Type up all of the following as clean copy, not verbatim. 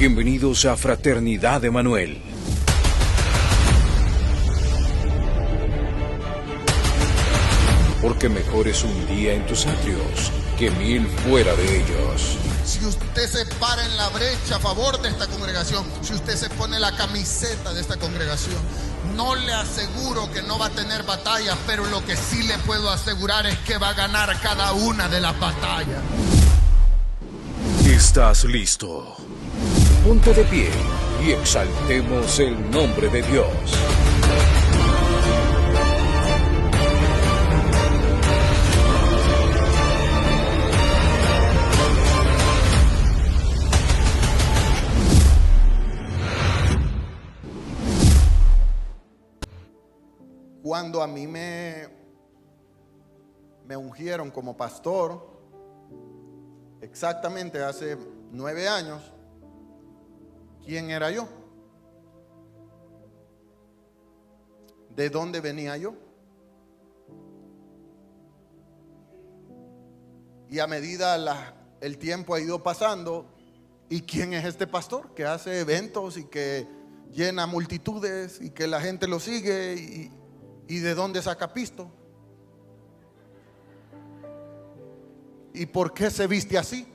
Bienvenidos a Fraternidad Emanuel. Porque mejor es un día en tus atrios que 1000 fuera de ellos. Si usted se para en la brecha a favor de esta congregación, si usted se pone la camiseta de esta congregación, no le aseguro que no va a tener batallas, pero lo que sí le puedo asegurar es que va a ganar cada una de las batallas. ¿Estás listo? Ponte de pie y exaltemos el nombre de Dios. Cuando a mí me ungieron como pastor, exactamente hace 9 años, ¿quién era yo? ¿De dónde venía yo? Y a medida el tiempo ha ido pasando, ¿y quién es este pastor que hace eventos y que llena multitudes y que la gente lo sigue? ¿Y de dónde saca pisto? ¿Y por qué se viste así?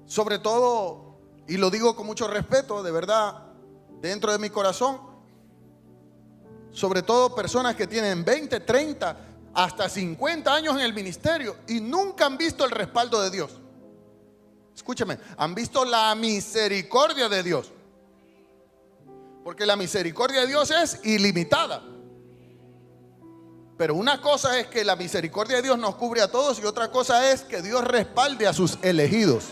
Sobre todo, y lo digo con mucho respeto, de verdad, dentro de mi corazón, sobre todo personas que tienen 20, 30, hasta 50 años en el ministerio y nunca han visto el respaldo de Dios. Escúcheme, han visto la misericordia de Dios. Porque la misericordia de Dios es ilimitada. Pero una cosa es que la misericordia de Dios nos cubre a todos y otra cosa es que Dios respalde a sus elegidos.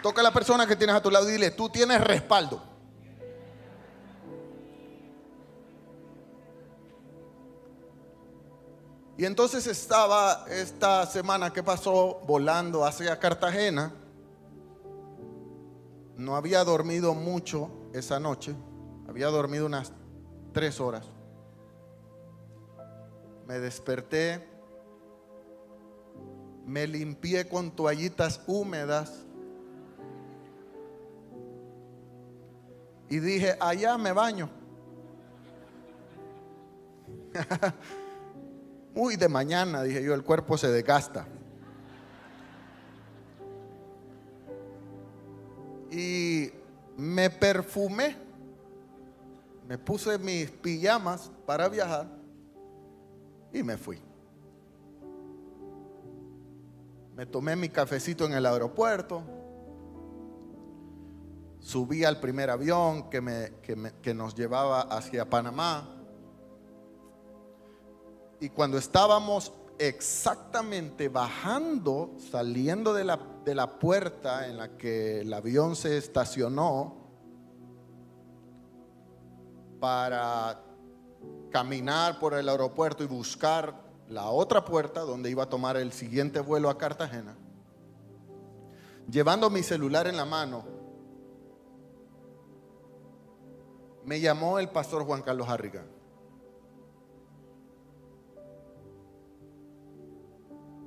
Toca a la persona que tienes a tu lado y dile: tú tienes respaldo. Y entonces estaba esta semana que pasó volando hacia Cartagena. No había dormido mucho esa noche. Había dormido unas 3 horas. Me desperté. Me limpié con toallitas húmedas. Y dije: allá me baño. Muy de mañana, dije yo, el cuerpo se desgasta. Y me perfumé. Me puse mis pijamas para viajar y me fui. Me tomé mi cafecito en el aeropuerto. Subí al primer avión que nos llevaba hacia Panamá. Y cuando estábamos exactamente bajando, saliendo de la puerta en la que el avión se estacionó para caminar por el aeropuerto y buscar la otra puerta donde iba a tomar el siguiente vuelo a Cartagena, llevando mi celular en la mano, me llamó el pastor Juan Carlos Harrigan.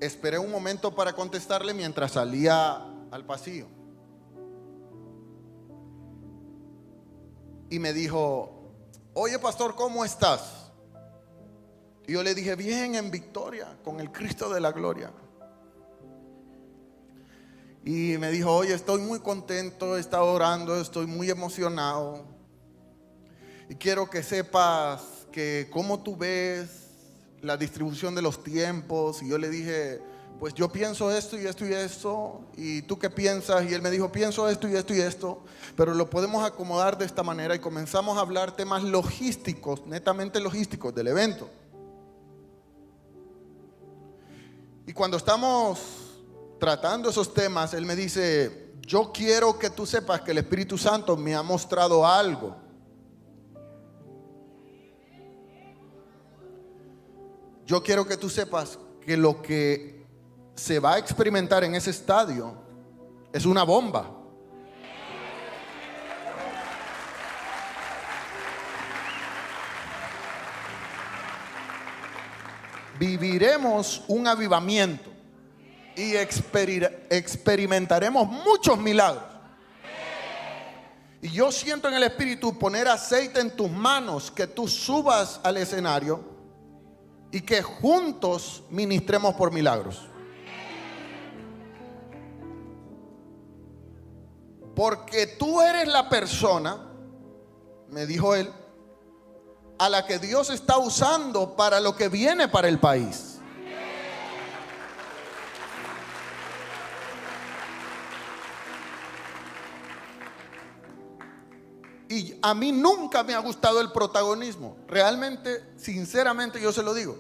Esperé un momento para contestarle mientras salía al pasillo. Y me dijo: oye, pastor, ¿cómo estás? Y yo le dije: bien, en victoria, con el Cristo de la gloria. Y me dijo: oye, estoy muy contento, he estado orando, estoy muy emocionado. Y quiero que sepas que cómo tú ves la distribución de los tiempos. Y yo le dije: pues yo pienso esto y esto y esto. ¿Y tú qué piensas? Y él me dijo: pienso esto y esto y esto, pero lo podemos acomodar de esta manera. Y comenzamos a hablar temas logísticos, netamente logísticos del evento. Y cuando estamos tratando esos temas, él me dice: yo quiero que tú sepas que el Espíritu Santo me ha mostrado algo. Yo quiero que tú sepas que lo que se va a experimentar en ese estadio es una bomba. viviremos un avivamiento y experimentaremos muchos milagros. Y yo siento en el Espíritu poner aceite en tus manos, que tú subas al escenario y que juntos ministremos por milagros. Porque tú eres la persona, me dijo él, a la que Dios está usando para lo que viene para el país. Y a mí nunca me ha gustado el protagonismo. Realmente, sinceramente, yo se lo digo.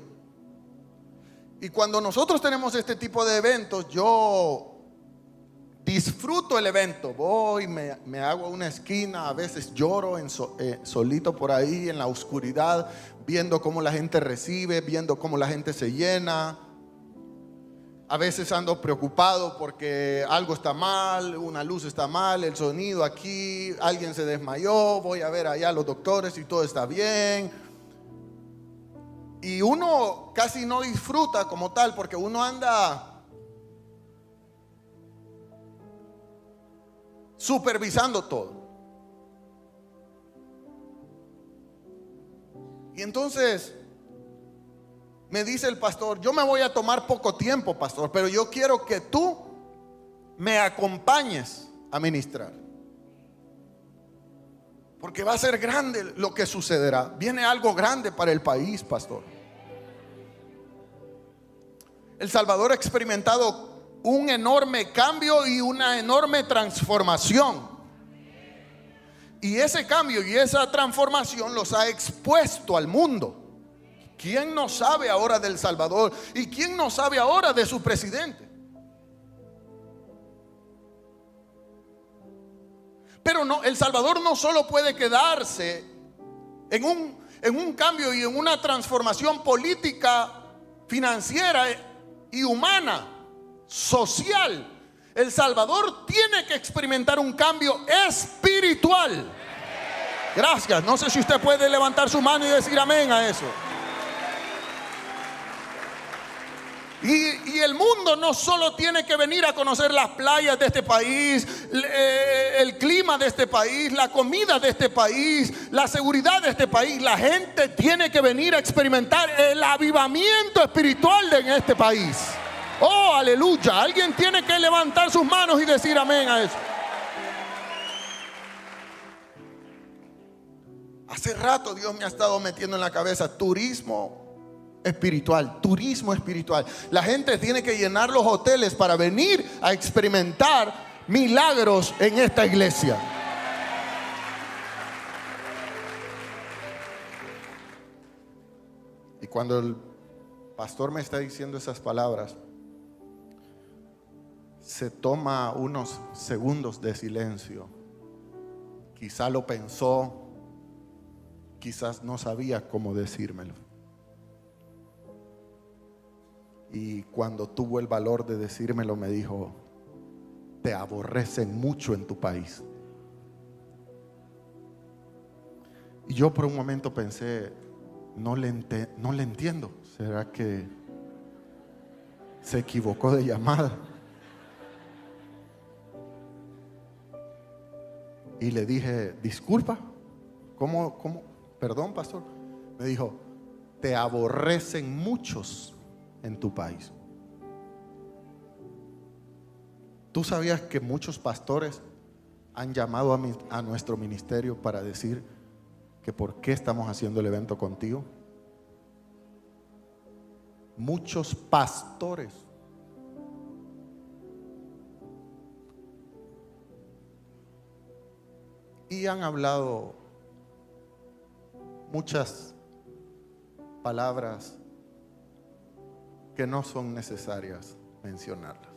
Y cuando nosotros tenemos este tipo de eventos, yo disfruto el evento. Voy, me hago una esquina, a veces lloro solito por ahí en la oscuridad, viendo cómo la gente recibe, viendo cómo la gente se llena. A veces ando preocupado porque algo está mal, una luz está mal, el sonido aquí, alguien se desmayó, voy a ver allá a los doctores si todo está bien. Y uno casi no disfruta como tal porque uno anda supervisando todo. Y entonces me dice el pastor, yo me voy a tomar poco tiempo, pastor, pero yo quiero que tú me acompañes a ministrar. Porque va a ser grande lo que sucederá. Viene algo grande para el país, pastor. El Salvador ha experimentado un enorme cambio y una enorme transformación. Y ese cambio y esa transformación los ha expuesto al mundo. ¿Quién no sabe ahora del Salvador? ¿Y quién no sabe ahora de su presidente? Pero no, El Salvador no solo puede quedarse en un cambio y en una transformación política, financiera y humana, social. El Salvador tiene que experimentar un cambio espiritual. Gracias. No sé si usted puede levantar su mano y decir amén a eso. Y el mundo no solo tiene que venir a conocer las playas de este país, el clima de este país, la comida de este país, la seguridad de este país. La gente tiene que venir a experimentar el avivamiento espiritual en este país. Oh, aleluya. Alguien tiene que levantar sus manos y decir amén a eso. Hace rato Dios me ha estado metiendo en la cabeza turismo espiritual, turismo espiritual. La gente tiene que llenar los hoteles para venir a experimentar milagros en esta iglesia. Y cuando el pastor me está diciendo esas palabras, se toma unos segundos de silencio. Quizá lo pensó, quizás no sabía cómo decírmelo. Y cuando tuvo el valor de decírmelo, me dijo: te aborrecen mucho en tu país. Y yo por un momento pensé, no le entiendo. ¿Será que se equivocó de llamada? Y le dije, disculpa, ¿cómo? Perdón, pastor. Me dijo, te aborrecen muchos en tu país. ¿Tú sabías que muchos pastores han llamado a nuestro ministerio para decir que por qué estamos haciendo el evento contigo? Muchos pastores. Y han hablado muchas palabras que no son necesarias mencionarlas.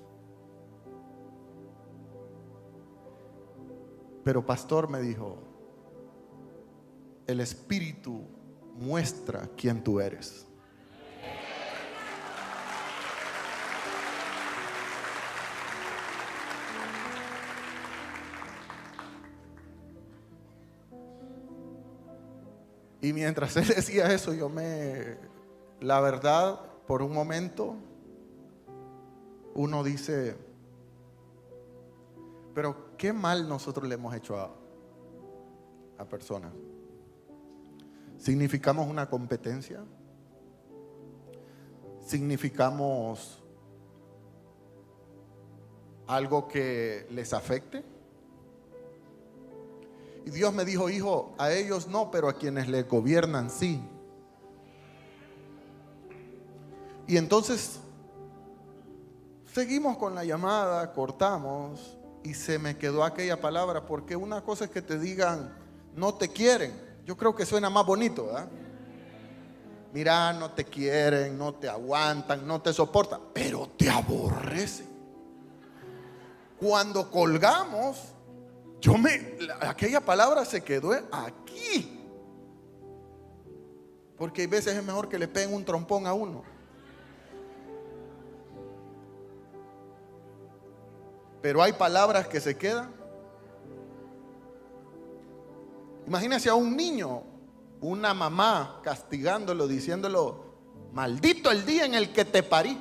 Pero pastor, me dijo, el Espíritu muestra quién tú eres. Y mientras él decía eso, la verdad, por un momento uno dice, pero qué mal nosotros le hemos hecho a personas. ¿Significamos una competencia? ¿Significamos algo que les afecte? Y Dios me dijo, hijo, a ellos no, pero a quienes les gobiernan sí. Y entonces seguimos con la llamada, cortamos y se me quedó aquella palabra, porque una cosa es que te digan no te quieren. Yo creo que suena más bonito, ¿verdad? Mira, no te quieren, no te aguantan, no te soportan, pero te aborrecen. Cuando colgamos, aquella palabra se quedó aquí. Porque hay veces es mejor que le peguen un trompón a uno. Pero hay palabras que se quedan. Imagínese a un niño, una mamá castigándolo, diciéndolo, maldito el día en el que te parí.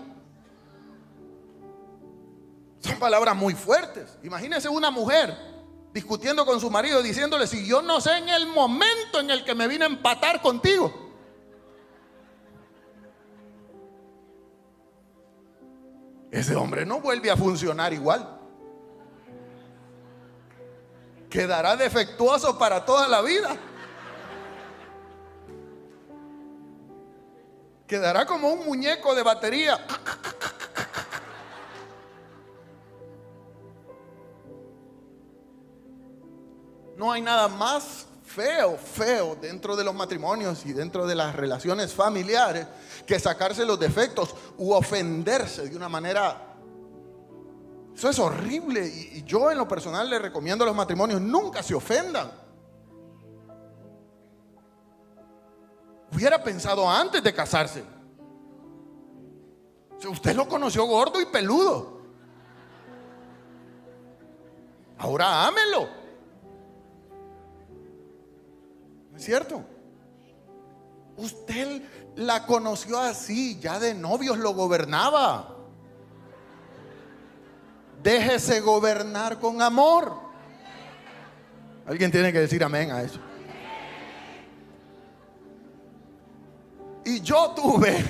Son palabras muy fuertes. Imagínese una mujer discutiendo con su marido, diciéndole, si yo no sé en el momento en el que me vine a empatar contigo. Ese hombre no vuelve a funcionar igual. Quedará defectuoso para toda la vida. Quedará como un muñeco de batería. No hay nada más feo dentro de los matrimonios y dentro de las relaciones familiares que sacarse los defectos u ofenderse de una manera. Eso es horrible. Y yo en lo personal le recomiendo a los matrimonios, nunca se ofendan. Hubiera pensado antes de casarse. Si usted lo conoció gordo y peludo, ahora ámelo. ¿No es cierto? Usted la conoció así, ya de novios lo gobernaba. Déjese gobernar con amor. Alguien tiene que decir amén a eso. Y yo tuve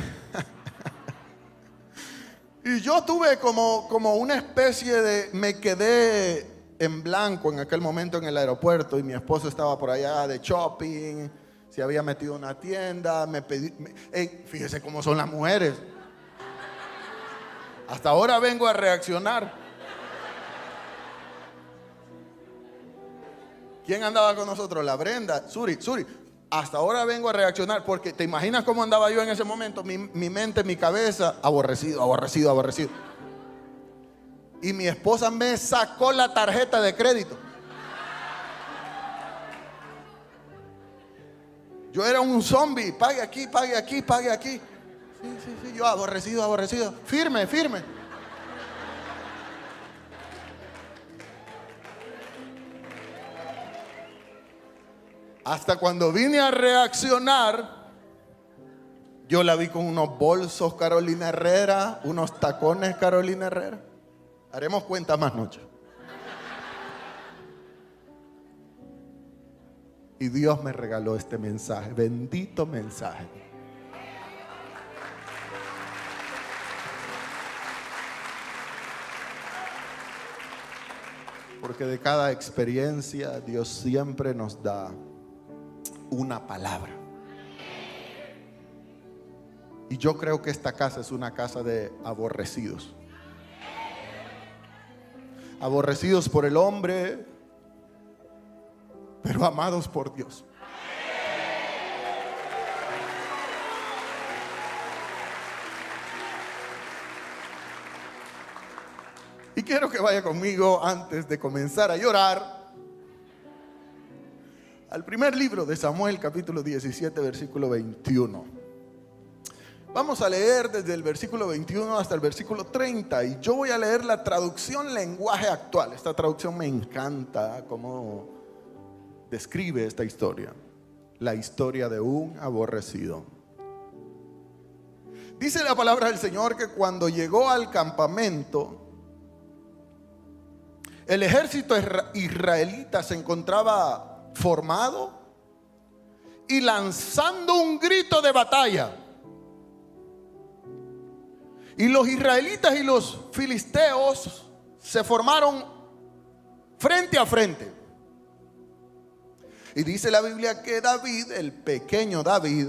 como una especie de, me quedé en blanco en aquel momento en el aeropuerto y mi esposo estaba por allá de shopping, se había metido en una tienda, fíjese cómo son las mujeres. Hasta ahora vengo a reaccionar. ¿Quién andaba con nosotros? La Brenda, Suri. Hasta ahora vengo a reaccionar porque te imaginas cómo andaba yo en ese momento. Mi mente, mi cabeza, aborrecido. Y mi esposa me sacó la tarjeta de crédito. Yo era un zombie. Pague aquí. Sí, yo aborrecido. Firme. Hasta cuando vine a reaccionar, yo la vi con unos bolsos Carolina Herrera, unos tacones Carolina Herrera. Haremos cuenta más noche. Y Dios me regaló este mensaje, bendito mensaje. Porque de cada experiencia Dios siempre nos da una palabra. Y yo creo que esta casa es una casa de aborrecidos. Aborrecidos por el hombre, pero amados por Dios. Y quiero que vaya conmigo antes de comenzar a llorar al primer libro de Samuel, capítulo 17, versículo 21. Vamos a leer desde el versículo 21 hasta el versículo 30. Y yo voy a leer la traducción lenguaje actual. Esta traducción me encanta cómo describe esta historia. La historia de un aborrecido. Dice la palabra del Señor que cuando llegó al campamento, el ejército israelita se encontraba formado y lanzando un grito de batalla. Y los israelitas y los filisteos se formaron frente a frente. Y dice la Biblia que David, el pequeño David,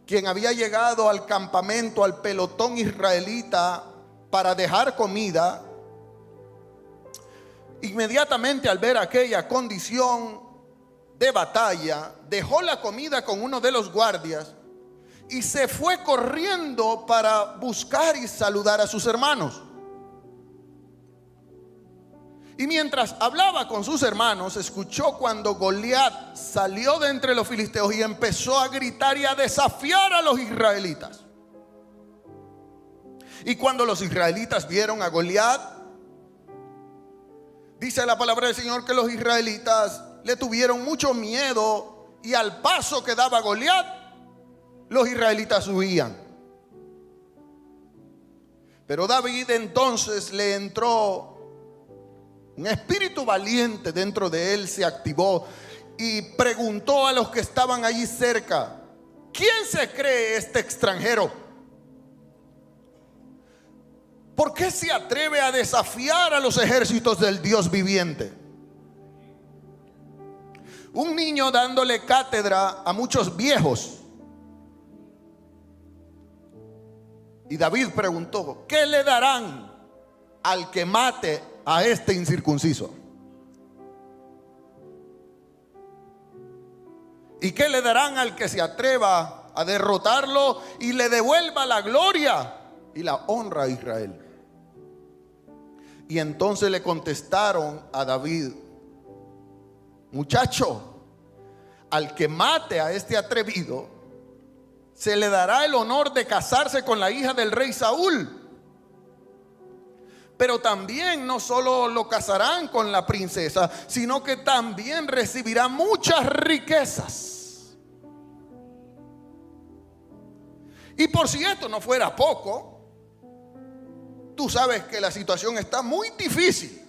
quien había llegado al campamento, al pelotón israelita para dejar comida, inmediatamente al ver aquella condición de batalla, dejó la comida con uno de los guardias y se fue corriendo para buscar y saludar a sus hermanos. Y mientras hablaba con sus hermanos, escuchó cuando Goliat salió de entre los filisteos y empezó a gritar y a desafiar a los israelitas. Y cuando los israelitas vieron a Goliat, dice la palabra del Señor que los israelitas le tuvieron mucho miedo, y al paso que daba Goliat, los israelitas huían. Pero David entonces le entró un espíritu valiente dentro de él, se activó y preguntó a los que estaban allí cerca: ¿quién se cree este extranjero? ¿Por qué se atreve a desafiar a los ejércitos del Dios viviente? Un niño dándole cátedra a muchos viejos. Y David preguntó: ¿qué le darán al que mate a este incircunciso? ¿Y qué le darán al que se atreva a derrotarlo y le devuelva la gloria y la honra a Israel? Y entonces le contestaron a David: muchacho, al que mate a este atrevido, se le dará el honor de casarse con la hija del rey Saúl. Pero también no solo lo casarán con la princesa, sino que también recibirá muchas riquezas. Y por si esto no fuera poco, tú sabes que la situación está muy difícil.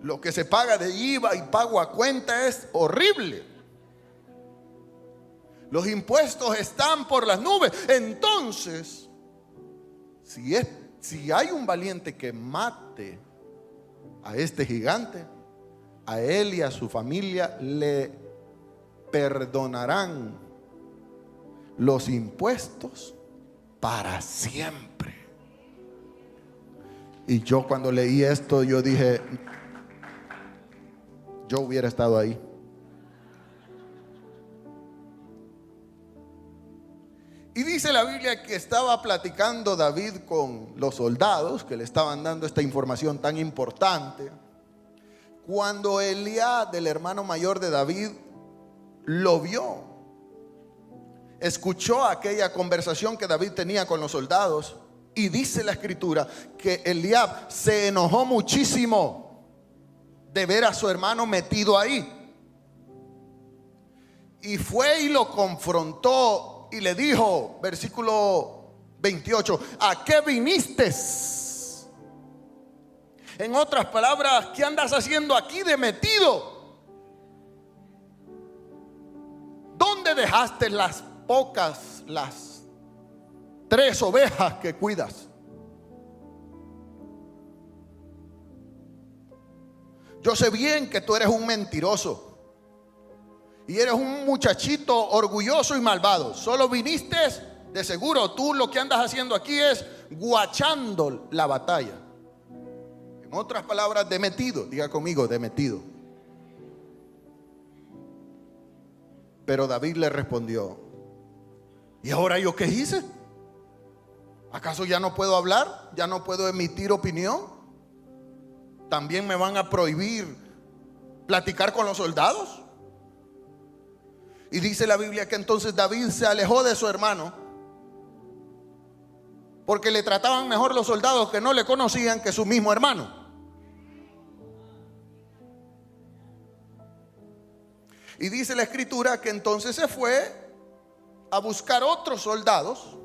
Lo que se paga de IVA y pago a cuenta es horrible. Los impuestos están por las nubes. Entonces, si hay un valiente que mate a este gigante, a él y a su familia le perdonarán los impuestos para siempre. Y yo cuando leí esto, yo dije: yo hubiera estado ahí. Y dice la Biblia que estaba platicando David con los soldados que le estaban dando esta información tan importante, cuando Eliab, el hermano mayor de David, lo vio. Escuchó aquella conversación que David tenía con los soldados, y dice la escritura que Eliab se enojó muchísimo de ver a su hermano metido ahí, y fue y lo confrontó y le dijo, versículo 28, ¿a qué viniste? En otras palabras, ¿qué andas haciendo aquí de metido? ¿Dónde dejaste las 3 ovejas que cuidas? Yo sé bien que tú eres un mentiroso y eres un muchachito orgulloso y malvado. Solo viniste, de seguro tú lo que andas haciendo aquí es guachando la batalla. En otras palabras, de metido. Diga conmigo, de metido. Pero David le respondió: ¿y ahora yo qué hice? ¿Acaso ya no puedo hablar? ¿Ya no puedo emitir opinión? ¿También me van a prohibir platicar con los soldados? Y dice la Biblia que entonces David se alejó de su hermano, porque le trataban mejor los soldados que no le conocían que su mismo hermano. Y dice la escritura que entonces se fue a buscar otros soldados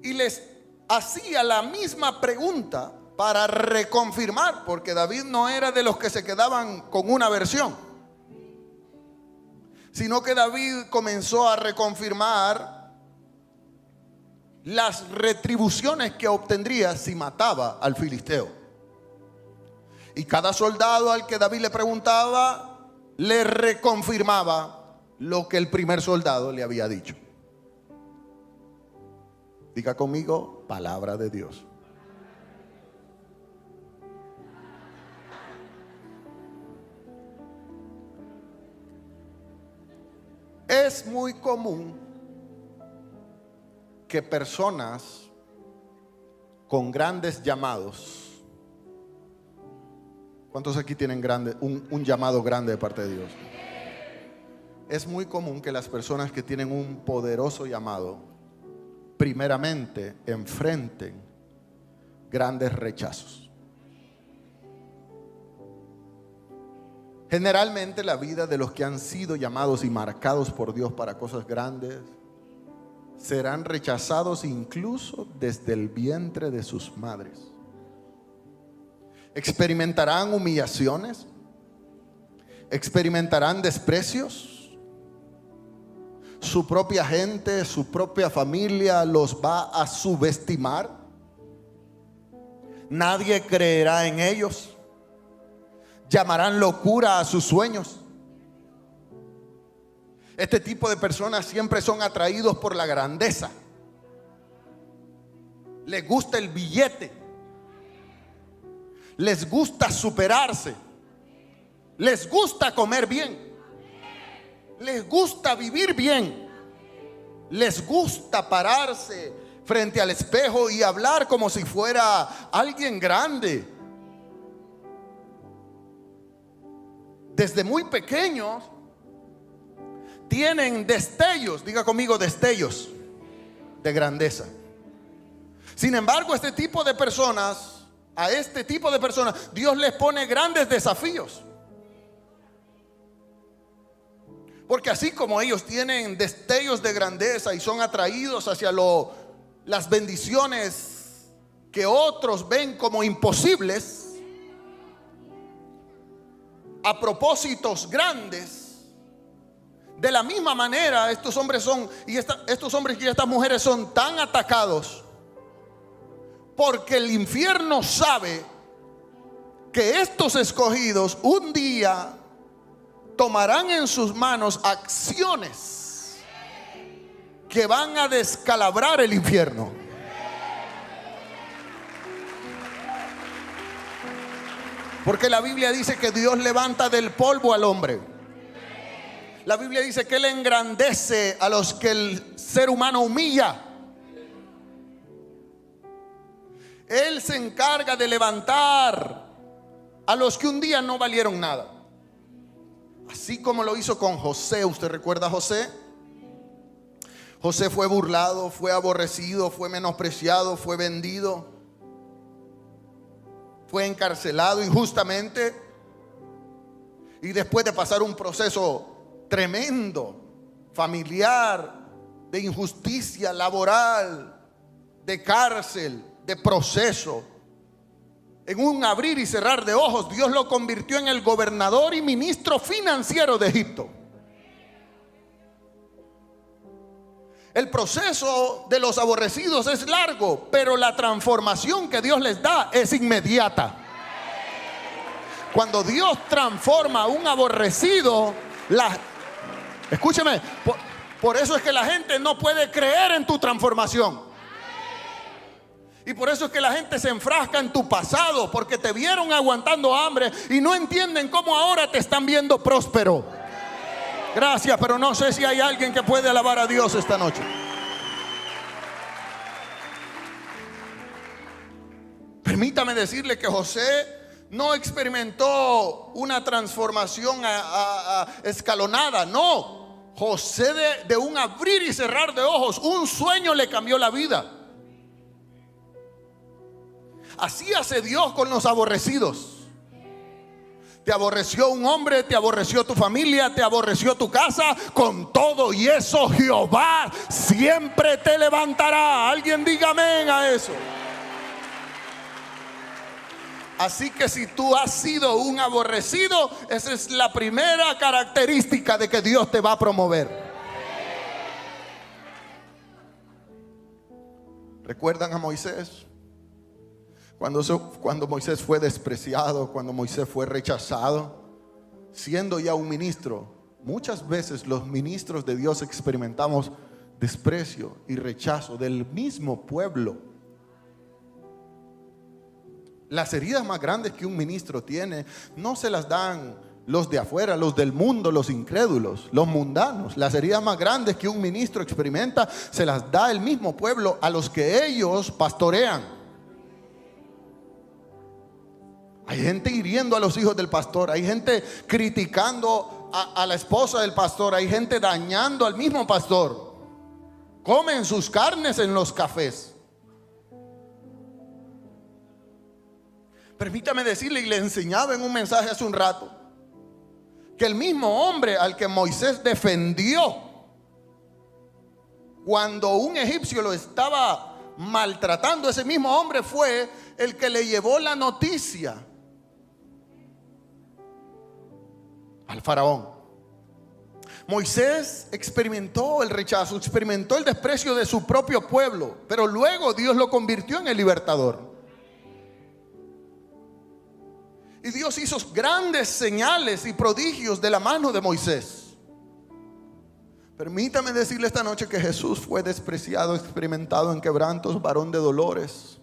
y les hacía la misma pregunta para reconfirmar, porque David no era de los que se quedaban con una versión, sino que David comenzó a reconfirmar las retribuciones que obtendría si mataba al filisteo. Y cada soldado al que David le preguntaba, le reconfirmaba lo que el primer soldado le había dicho. Diga conmigo, palabra de Dios. Es muy común que personas con grandes llamados, ¿cuántos aquí tienen un llamado grande de parte de Dios? Es muy común que las personas que tienen un poderoso llamado, primeramente enfrenten grandes rechazos. Generalmente la vida de los que han sido llamados y marcados por Dios para cosas grandes serán rechazados incluso desde el vientre de sus madres. Experimentarán humillaciones, experimentarán desprecios. Su propia gente, su propia familia los va a subestimar. Nadie creerá en ellos. Llamarán locura a sus sueños. Este tipo de personas siempre son atraídos por la grandeza. Les gusta el billete. Les gusta superarse. Les gusta comer bien. Les gusta vivir bien. Les gusta pararse frente al espejo y hablar como si fuera alguien grande. Desde muy pequeños tienen destellos, diga conmigo, destellos de grandeza. Sin embargo, a este tipo de personas, Dios les pone grandes desafíos. Porque así como ellos tienen destellos de grandeza y son atraídos hacia las bendiciones que otros ven como imposibles, a propósitos grandes, de la misma manera estos hombres y estas mujeres son tan atacados porque el infierno sabe que estos escogidos un día tomarán en sus manos acciones que van a descalabrar el infierno. Porque la Biblia dice que Dios levanta del polvo al hombre. La Biblia dice que Él engrandece a los que el ser humano humilla. Él se encarga de levantar a los que un día no valieron nada. Así como lo hizo con José. ¿Usted recuerda a José? José fue burlado, fue aborrecido, fue menospreciado, fue vendido, fue encarcelado injustamente. Y después de pasar un proceso tremendo, familiar, de injusticia laboral, de cárcel, de proceso, en un abrir y cerrar de ojos, Dios lo convirtió en el gobernador y ministro financiero de Egipto. El proceso de los aborrecidos es largo, pero la transformación que Dios les da es inmediata. Cuando Dios transforma a un aborrecido, escúcheme, por eso es que la gente no puede creer en tu transformación. Y por eso es que la gente se enfrasca en tu pasado, porque te vieron aguantando hambre y no entienden cómo ahora te están viendo próspero. Gracias, pero no sé si hay alguien que puede alabar a Dios esta noche. Permítame decirle que José no experimentó una transformación escalonada, no. José de un abrir y cerrar de ojos, un sueño le cambió la vida. Así hace Dios con los aborrecidos. Te aborreció un hombre, te aborreció tu familia, te aborreció tu casa. Con todo y eso, Jehová siempre te levantará. Alguien diga amén a eso. Así que si tú has sido un aborrecido, esa es la primera característica de que Dios te va a promover. ¿Recuerdan a Moisés? Cuando Moisés fue despreciado, cuando Moisés fue rechazado, siendo ya un ministro. Muchas veces los ministros de Dios experimentamos desprecio y rechazo del mismo pueblo. Las heridas más grandes que un ministro tiene no se las dan los de afuera, los del mundo, los incrédulos, los mundanos. Las heridas más grandes que un ministro experimenta se las da el mismo pueblo a los que ellos pastorean. Hay gente hiriendo a los hijos del pastor, hay gente criticando a la esposa del pastor, hay gente dañando al mismo pastor. Comen sus carnes en los cafés. Permítame decirle, y le enseñaba en un mensaje hace un rato, que el mismo hombre al que Moisés defendió cuando un egipcio lo estaba maltratando, ese mismo hombre fue el que le llevó la noticia al faraón. Moisés experimentó el rechazo, experimentó el desprecio de su propio pueblo, pero luego Dios lo convirtió en el libertador. Y Dios hizo grandes señales y prodigios de la mano de Moisés. Permítame decirle esta noche que Jesús fue despreciado, experimentado en quebrantos, varón de dolores,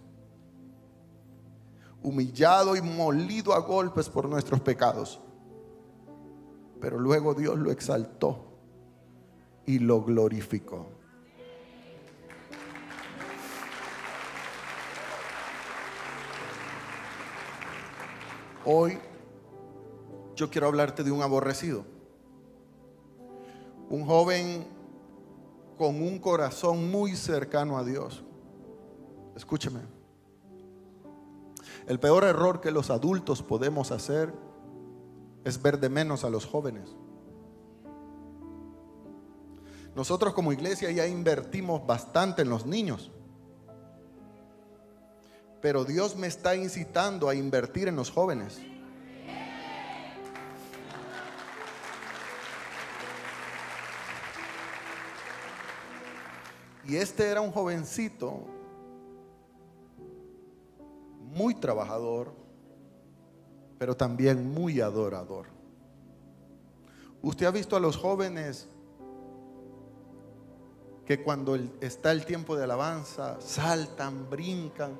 humillado y molido a golpes por nuestros pecados. Pero luego Dios lo exaltó y lo glorificó. Hoy yo quiero hablarte de un aborrecido. Un joven con un corazón muy cercano a Dios. Escúcheme. El peor error que los adultos podemos hacer es ver de menos a los jóvenes. Nosotros como iglesia ya invertimos bastante en los niños, pero Dios me está incitando a invertir en los jóvenes. Y este era un jovencito muy trabajador, pero también muy adorador. ¿Usted ha visto a los jóvenes que cuando está el tiempo de alabanza saltan, brincan?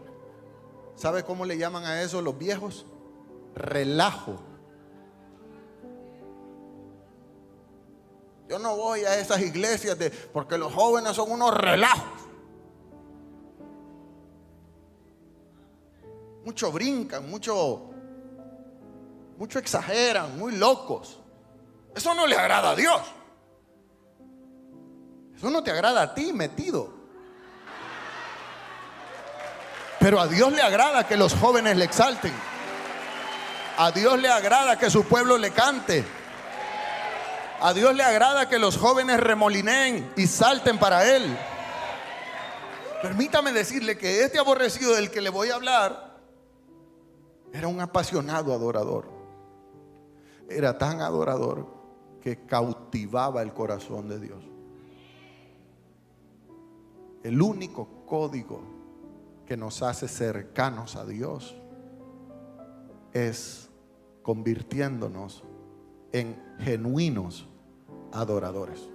¿Sabe cómo le llaman a eso los viejos? Relajo. Yo no voy a esas iglesias porque los jóvenes son unos relajos. Mucho brincan, mucho exageran, muy locos. Eso no le agrada a Dios. Eso no te agrada a ti, metido. Pero a Dios le agrada que los jóvenes le exalten. A Dios le agrada que su pueblo le cante. A Dios le agrada que los jóvenes remolineen y salten para Él. Permítame decirle que este aborrecido del que le voy a hablar era un apasionado adorador. Era tan adorador que cautivaba el corazón de Dios. El único código que nos hace cercanos a Dios es convirtiéndonos en genuinos adoradores.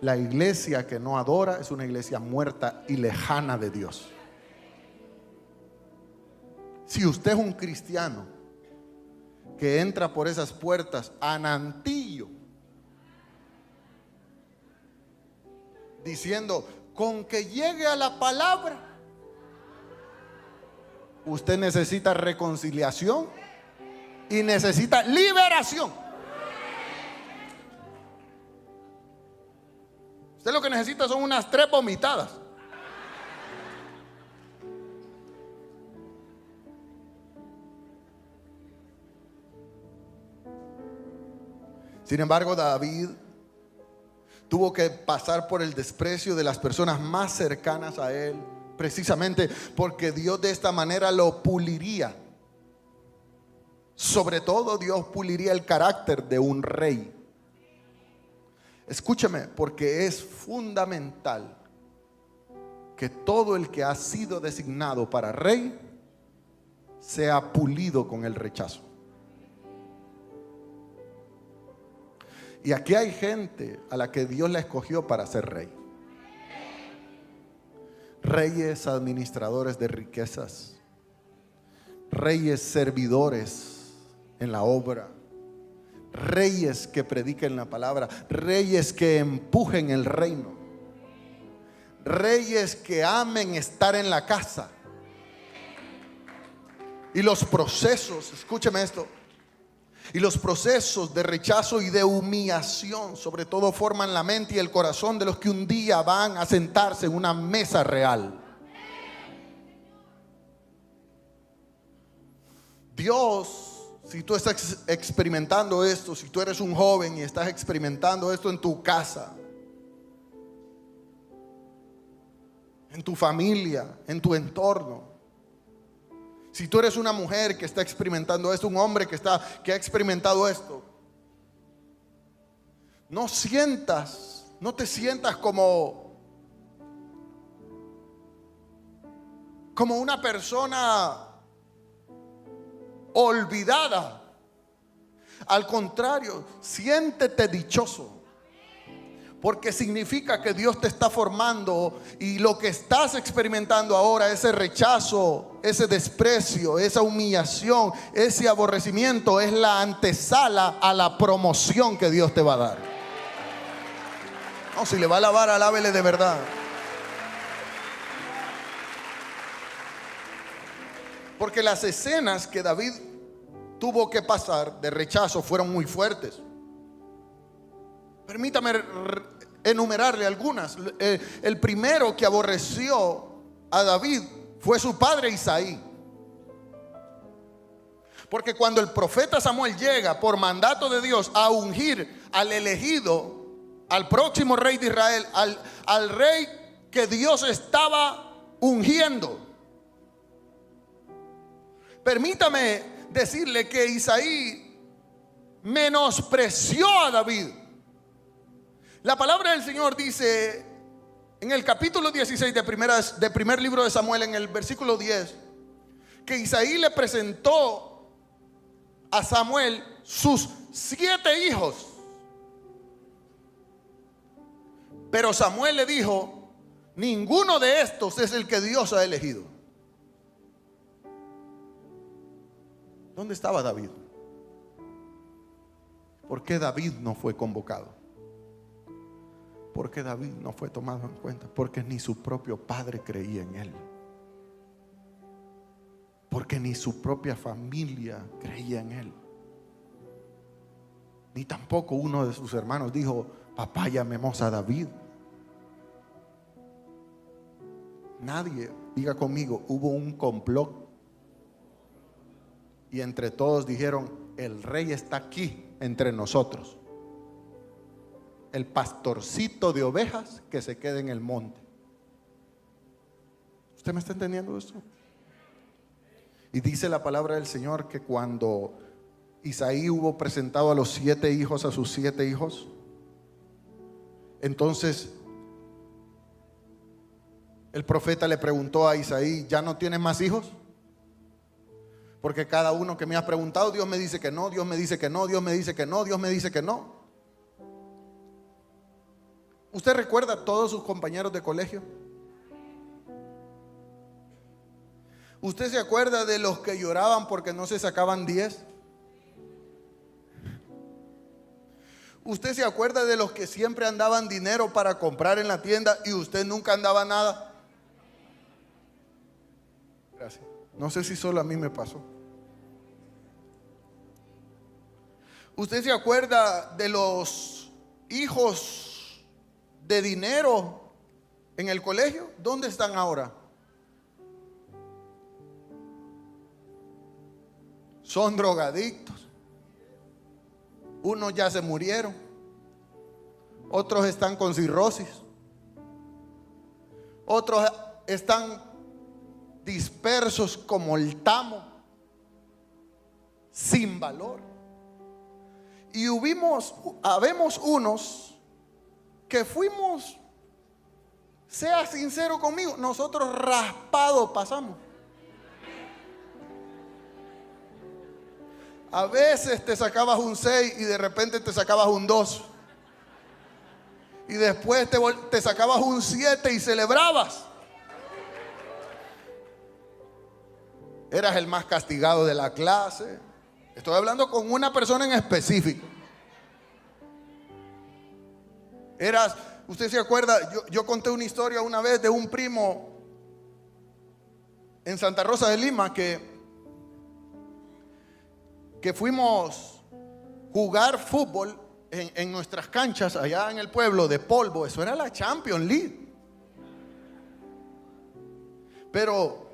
La iglesia que no adora es una iglesia muerta y lejana de Dios. Si usted es un cristiano que entra por esas puertas anantillo, diciendo con que llegue a la palabra, usted necesita reconciliación y necesita liberación. Usted lo que necesita son unas 3 vomitadas. Sin embargo, David tuvo que pasar por el desprecio de las personas más cercanas a él, precisamente porque Dios de esta manera lo puliría. Sobre todo, Dios puliría el carácter de un rey. Escúcheme, porque es fundamental que todo el que ha sido designado para rey sea pulido con el rechazo. Y aquí hay gente a la que Dios la escogió para ser rey. Reyes administradores de riquezas, reyes servidores en la obra, reyes que prediquen la palabra, reyes que empujen el reino, reyes que amen estar en la casa. Y los procesos, escúcheme esto, y los procesos de rechazo y de humillación, sobre todo, forman la mente y el corazón de los que un día van a sentarse en una mesa real. Dios, si tú estás experimentando esto, si tú eres un joven y estás experimentando esto en tu casa, en tu familia, en tu entorno, si tú eres una mujer que está experimentando esto, un hombre que ha experimentado esto, no te sientas como una persona olvidada. Al contrario, siéntete dichoso, porque significa que Dios te está formando, y lo que estás experimentando ahora, ese rechazo, ese desprecio, esa humillación, ese aborrecimiento, es la antesala a la promoción que Dios te va a dar. No, si le va a alabar, alábele de verdad. Porque las escenas que David tuvo que pasar de rechazo fueron muy fuertes. Permítame enumerarle algunas. El primero que aborreció a David fue su padre Isaí. Porque cuando el profeta Samuel llega por mandato de Dios a ungir al elegido, al próximo rey de Israel, al rey que Dios estaba ungiendo, permítame decirle que Isaí menospreció a David. La palabra del Señor dice en el capítulo 16 de primer libro de Samuel, en el versículo 10, que Isaí le presentó a Samuel sus 7 hijos. Pero Samuel le dijo: ninguno de estos es el que Dios ha elegido. ¿Dónde estaba David? ¿Por qué David no fue convocado? ¿Por qué David no fue tomado en cuenta? Porque ni su propio padre creía en él. Porque ni su propia familia creía en él. Ni tampoco uno de sus hermanos dijo: papá, llamemos a David. Nadie, diga conmigo, hubo un complot. Y entre todos dijeron: el rey está aquí entre nosotros. El pastorcito de ovejas que se quede en el monte. ¿Usted me está entendiendo esto? Y dice la palabra del Señor que cuando Isaí hubo presentado a los 7 hijos, a sus 7 hijos, entonces el profeta le preguntó a Isaí: ¿ya no tienes más hijos? Porque cada uno que me ha preguntado, Dios me dice que no, Dios me dice que no, Dios me dice que no, Dios me dice que no. ¿Usted recuerda a todos sus compañeros de colegio? ¿Usted se acuerda de los que lloraban porque no se sacaban 10? ¿Usted se acuerda de los que siempre andaban dinero para comprar en la tienda y usted nunca andaba nada? Gracias. No sé si solo a mí me pasó. ¿Usted se acuerda de los hijos de dinero en el colegio? ¿Dónde están ahora? Son drogadictos. Unos ya se murieron, otros están con cirrosis, otros están dispersos como el tamo, sin valor. Y habemos unos que fuimos, sea sincero conmigo, nosotros raspados pasamos. A veces te sacabas un 6 y de repente te sacabas un 2. Y después te sacabas un 7 y celebrabas. Eras el más castigado de la clase. Estoy hablando con una persona en específico. Usted se acuerda, yo conté una historia una vez de un primo en Santa Rosa de Lima que fuimos jugar fútbol en nuestras canchas allá en el pueblo de polvo. Eso era la Champions League. Pero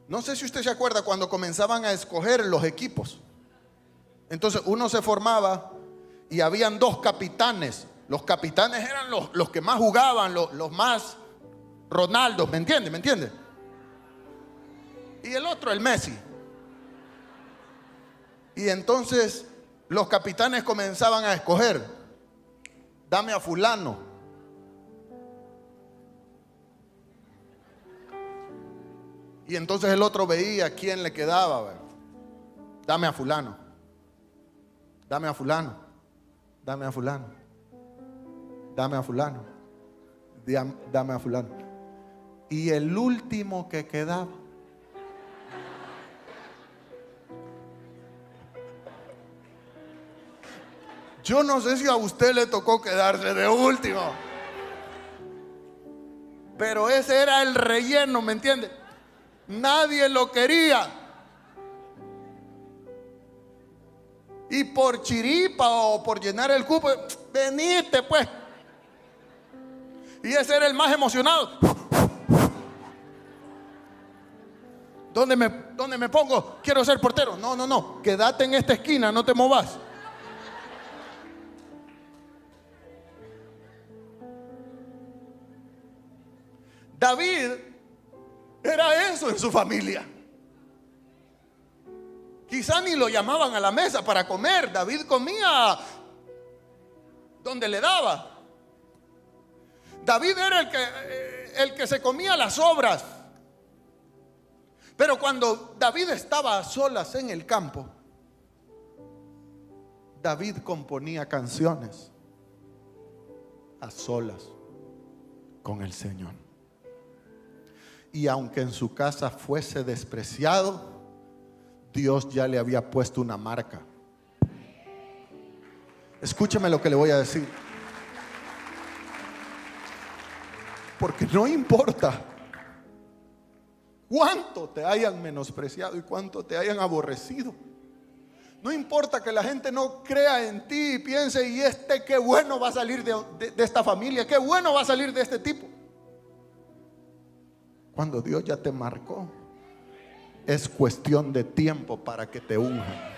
no sé si usted se acuerda cuando comenzaban a escoger los equipos. Entonces uno se formaba y habían dos capitanes. Los capitanes eran los que más jugaban, los más Ronaldo, ¿me entiende? ¿Me entiende? Y el otro, el Messi. Y entonces los capitanes comenzaban a escoger. Dame a fulano. Y entonces el otro veía quién le quedaba. ¿Verdad? Dame a fulano. Dame a fulano. Dame a fulano. Dame a fulano. Dame a fulano. Y el último que quedaba, yo no sé si a usted le tocó quedarse de último, pero ese era el relleno, ¿me entiende? Nadie lo quería. Y por chiripa o por llenar el cupo, veniste pues. Y ese era el más emocionado. ¿Dónde me pongo? Quiero ser portero. No, quédate en esta esquina, no te movas. David era eso en su familia. Quizá ni lo llamaban a la mesa para comer. David comía donde le daba. David era el que se comía las sobras. Pero cuando David estaba a solas en el campo, David componía canciones a solas con el Señor. Y aunque en su casa fuese despreciado, Dios ya le había puesto una marca. Escúcheme lo que le voy a decir. Porque no importa cuánto te hayan menospreciado y cuánto te hayan aborrecido. No importa que la gente no crea en ti y piense, y qué bueno va a salir de esta familia, qué bueno va a salir de este tipo. Cuando Dios ya te marcó, es cuestión de tiempo para que te unjan.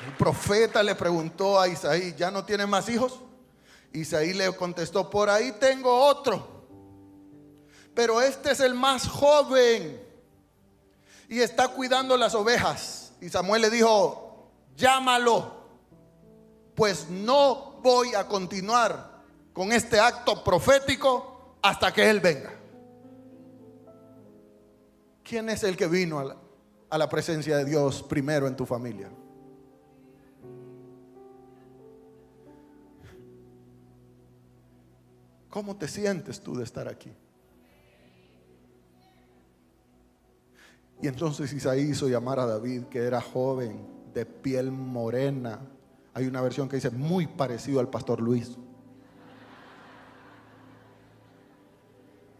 El profeta le preguntó a Isaí, ¿ya no tienes más hijos? Isaí le contestó, por ahí tengo otro, pero este es el más joven y está cuidando las ovejas. Y Samuel le dijo, llámalo, pues no voy a continuar con este acto profético hasta que él venga. ¿Quién es el que vino a la presencia de Dios primero en tu familia? ¿Cómo te sientes tú de estar aquí? Y entonces Isaí hizo llamar a David, que era joven, de piel morena. Hay una versión que dice muy parecido al pastor Luis.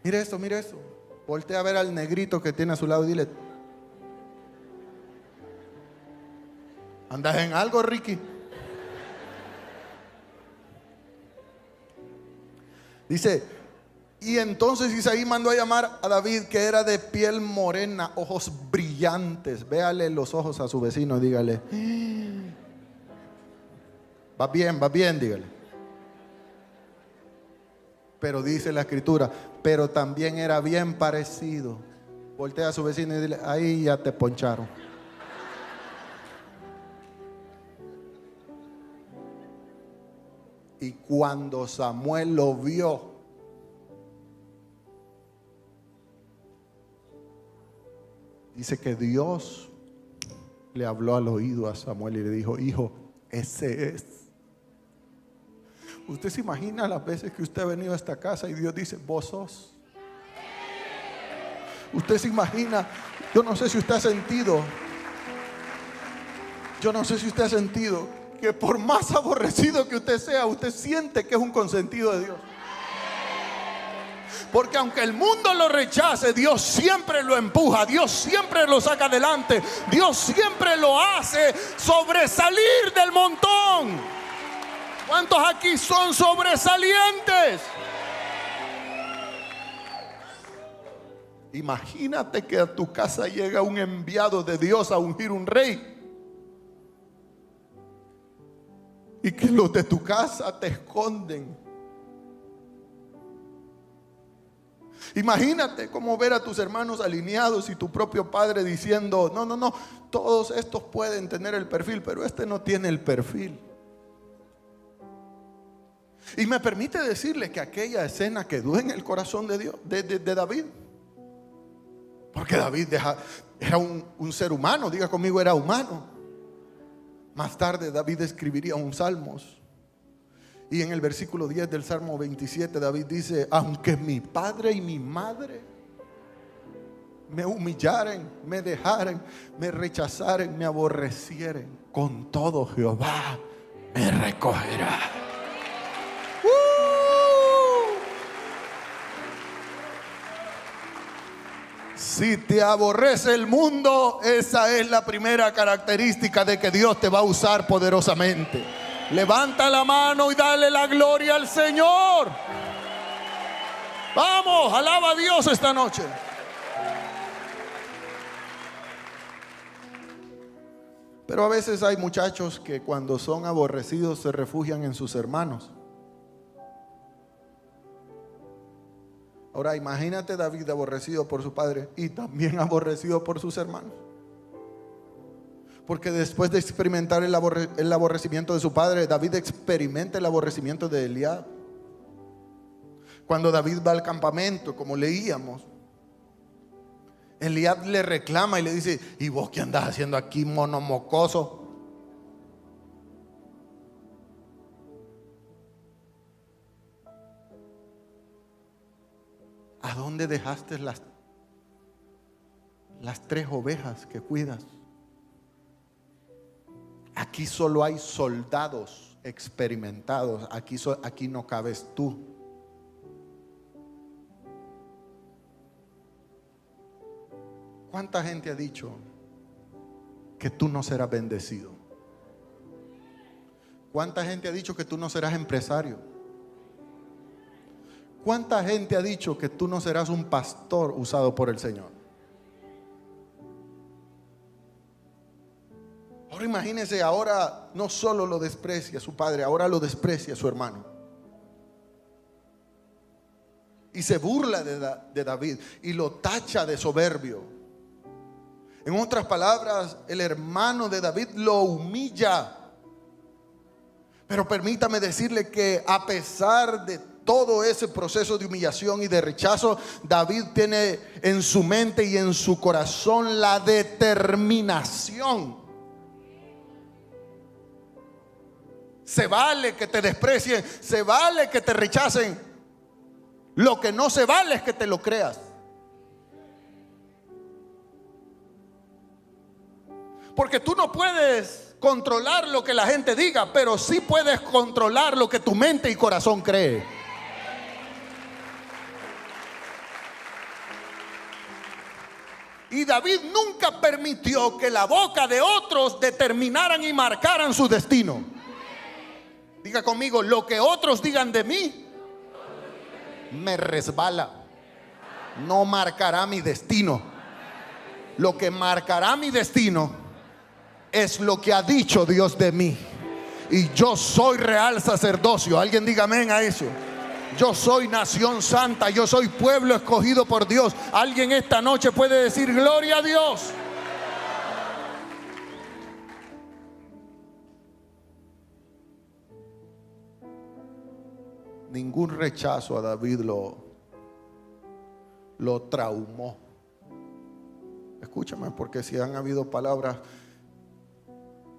Mire esto, mire esto. Voltea a ver al negrito que tiene a su lado y dile, ¿andas en algo, Ricky? Dice, Y entonces Isaí mandó a llamar a David, que era de piel morena, ojos brillantes. Véale los ojos a su vecino y dígale: va bien, dígale. Pero dice la escritura, pero también era bien parecido. Voltea a su vecino y dile: ahí ya te poncharon. Y cuando Samuel lo vio, dice que Dios le habló al oído a Samuel y le dijo: hijo, ese es. Usted se imagina las veces que usted ha venido a esta casa y Dios dice: vos sos. Usted se imagina, yo no sé si usted ha sentido que por más aborrecido que usted sea, usted siente que es un consentido de Dios. Porque aunque el mundo lo rechace, Dios siempre lo empuja, Dios siempre lo saca adelante, Dios siempre lo hace sobresalir del montón. ¿Cuántos aquí son sobresalientes? Imagínate que a tu casa llega un enviado de Dios a ungir un rey, y que los de tu casa te esconden. Imagínate cómo ver a tus hermanos alineados y tu propio padre diciendo: no, todos estos pueden tener el perfil, pero este no tiene el perfil. Y me permite decirle que aquella escena quedó en el corazón de Dios, de David. Porque David era un ser humano, diga conmigo, era humano. Más tarde David escribiría un salmos. Y en el versículo 10 del Salmo 27 David dice: aunque mi padre y mi madre me humillaren, me dejaren, me rechazaren, me aborrecieren, con todo Jehová me recogerá. Si te aborrece el mundo, esa es la primera característica de que Dios te va a usar poderosamente. Levanta la mano y dale la gloria al Señor. Vamos, alaba a Dios esta noche. Pero a veces hay muchachos que cuando son aborrecidos se refugian en sus hermanos. Ahora imagínate David aborrecido por su padre y también aborrecido por sus hermanos. Porque después de experimentar el aborrecimiento de su padre, David experimenta el aborrecimiento de Eliab. Cuando David va al campamento, como leíamos, Eliab le reclama y le dice: ¿y vos qué andás haciendo aquí, mono mocoso? ¿A dónde dejaste las 3 ovejas que cuidas? Aquí solo hay soldados experimentados. Aquí no cabes tú. ¿Cuánta gente ha dicho que tú no serás bendecido? ¿Cuánta gente ha dicho que tú no serás empresario? ¿Cuánta gente ha dicho que tú no serás un pastor usado por el Señor? Ahora imagínese, ahora no solo lo desprecia su padre, ahora lo desprecia su hermano. Y se burla de David y lo tacha de soberbio. En otras palabras, el hermano de David lo humilla. Pero permítame decirle que a pesar de todo ese proceso de humillación y de rechazo, David tiene en su mente y en su corazón la determinación. Se vale que te desprecien, se vale que te rechacen. Lo que no se vale es que te lo creas. Porque tú no puedes controlar lo que la gente diga, pero sí puedes controlar lo que tu mente y corazón cree. Y David nunca permitió que la boca de otros determinaran y marcaran su destino. Diga conmigo: lo que otros digan de mí me resbala. No marcará mi destino. Lo que marcará mi destino es lo que ha dicho Dios de mí. Y yo soy real sacerdocio. Alguien diga amén a eso. Yo soy nación santa. Yo soy pueblo escogido por Dios. Alguien esta noche puede decir gloria a Dios. Ningún rechazo a David lo traumó. Escúchame, porque si han habido palabras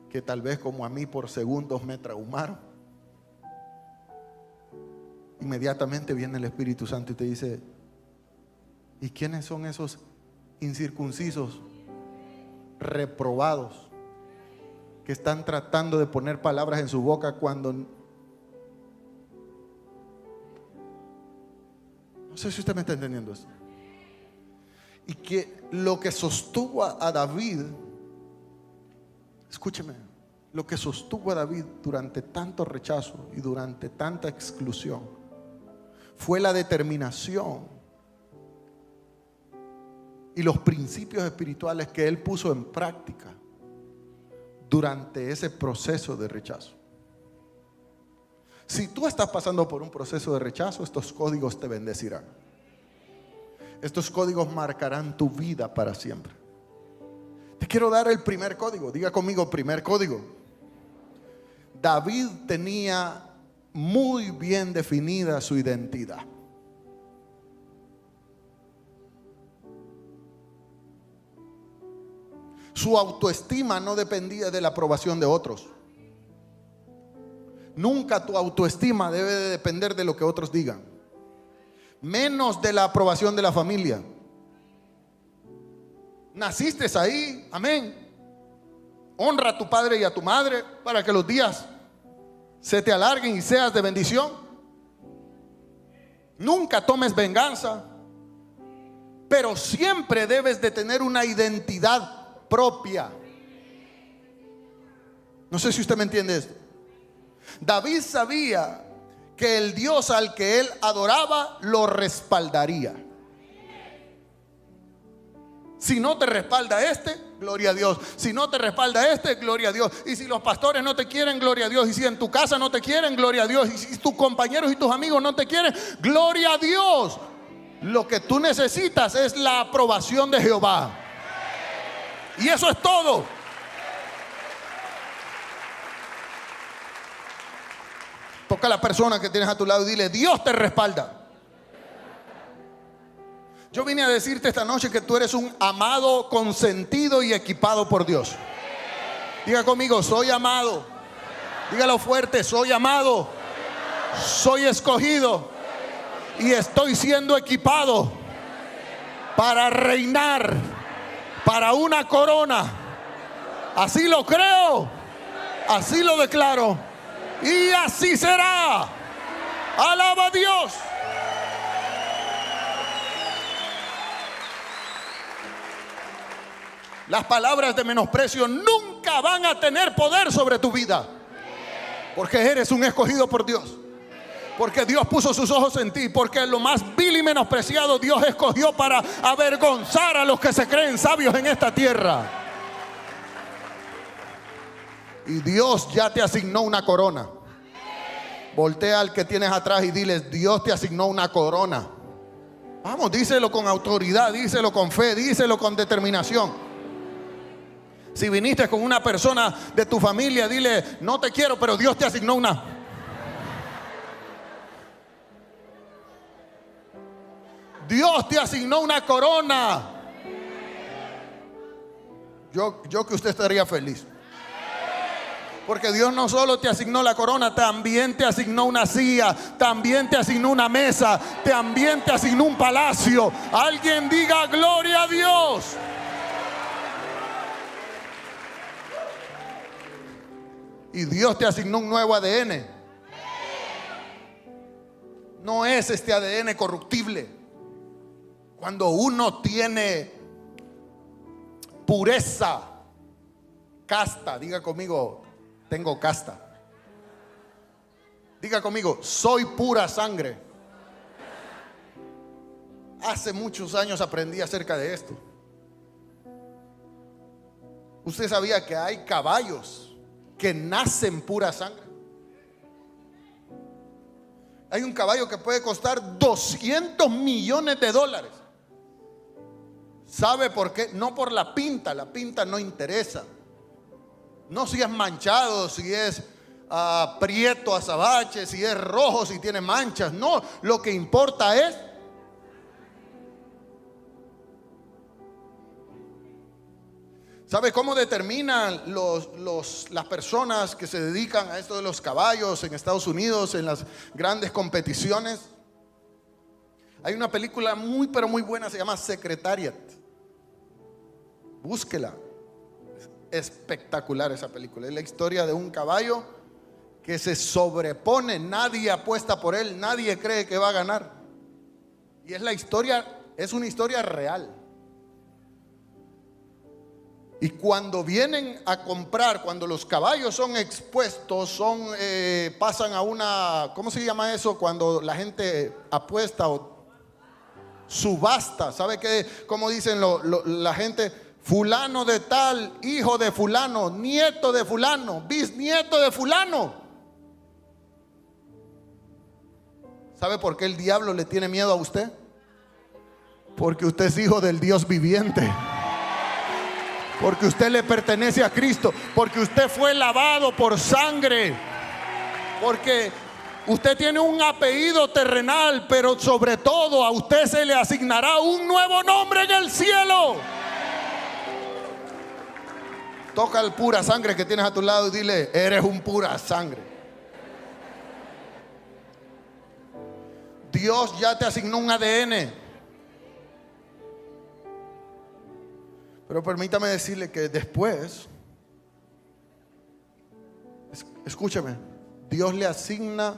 que tal vez como a mí por segundos me traumaron, inmediatamente viene el Espíritu Santo y te dice: ¿y quiénes son esos incircuncisos, reprobados, que están tratando de poner palabras en su boca cuando... No sé si usted me está entendiendo esto. Y que lo que sostuvo a David, escúcheme, lo que sostuvo a David durante tanto rechazo y durante tanta exclusión fue la determinación y los principios espirituales que él puso en práctica durante ese proceso de rechazo. Si tú estás pasando por un proceso de rechazo, estos códigos te bendecirán. Estos códigos marcarán tu vida para siempre. Te quiero dar el primer código. Diga conmigo, primer código. David tenía muy bien definida su identidad. Su autoestima no dependía de la aprobación de otros. Nunca tu autoestima debe de depender de lo que otros digan, menos de la aprobación de la familia. Naciste ahí, amén. Honra a tu padre y a tu madre para que los días se te alarguen y seas de bendición. Nunca tomes venganza, pero siempre debes de tener una identidad propia. No sé si usted me entiende esto. David sabía que el Dios al que él adoraba lo respaldaría. Si no te respalda este, gloria a Dios. Si no te respalda este, gloria a Dios. Y si los pastores no te quieren, gloria a Dios. Y si en tu casa no te quieren, gloria a Dios. Y si tus compañeros y tus amigos no te quieren, gloria a Dios. Lo que tú necesitas es la aprobación de Jehová. Y eso es todo. Toca a la persona que tienes a tu lado y dile: Dios te respalda. Yo vine a decirte esta noche que tú eres un amado, consentido y equipado por Dios. Diga conmigo: soy amado. Dígalo fuerte: soy amado, soy escogido y estoy siendo equipado para reinar, para una corona. Así lo creo, así lo declaro. Y así será. Alaba a Dios. Las palabras de menosprecio nunca van a tener poder sobre tu vida, porque eres un escogido por Dios. Porque Dios puso sus ojos en ti. Porque lo más vil y menospreciado Dios escogió para avergonzar a los que se creen sabios en esta tierra. Y Dios ya te asignó una corona. Voltea al que tienes atrás y diles: Dios te asignó una corona. Vamos, díselo con autoridad, díselo con fe, díselo con determinación. Si viniste con una persona de tu familia, dile: no te quiero, pero Dios te asignó una. Dios te asignó una corona. Yo que usted estaría feliz. Porque Dios no solo te asignó la corona, también te asignó una silla, también te asignó una mesa, también te asignó un palacio. Alguien diga gloria a Dios. Y Dios te asignó un nuevo ADN. No es este ADN corruptible. Cuando uno tiene pureza, casta, diga conmigo: tengo casta. Diga conmigo: soy pura sangre. hace muchos años aprendí acerca de esto. ¿Usted sabía que hay caballos que nacen pura sangre? Hay un caballo que puede costar $200 millones. ¿Sabe por qué? No por la pinta no interesa. No si es manchado, si es prieto, azabache, si es rojo, si tiene manchas. No, lo que importa es ¿sabe cómo determinan las personas que se dedican a esto de los caballos en Estados Unidos, en las grandes competiciones? Hay una película muy pero muy buena, se llama Secretariat. Búsquela. Es espectacular esa película. Es la historia de un caballo que se sobrepone. Nadie apuesta por él, nadie cree que va a ganar. Y es una historia real. Y cuando vienen a comprar, cuando los caballos son expuestos, pasan a una, ¿cómo se llama eso? Cuando la gente apuesta o subasta. ¿Sabe qué? ¿Cómo dicen la gente? Fulano de tal, hijo de fulano, nieto de fulano, bisnieto de fulano. ¿Sabe por qué el diablo le tiene miedo a usted? Porque usted es hijo del Dios viviente. Porque usted le pertenece a Cristo. Porque usted fue lavado por sangre. Porque usted tiene un apellido terrenal, pero sobre todo a usted se le asignará un nuevo nombre en el cielo. Toca el pura sangre que tienes a tu lado y dile: eres un pura sangre. Dios ya te asignó un ADN. Pero permítame decirle que después, escúcheme, Dios le asigna,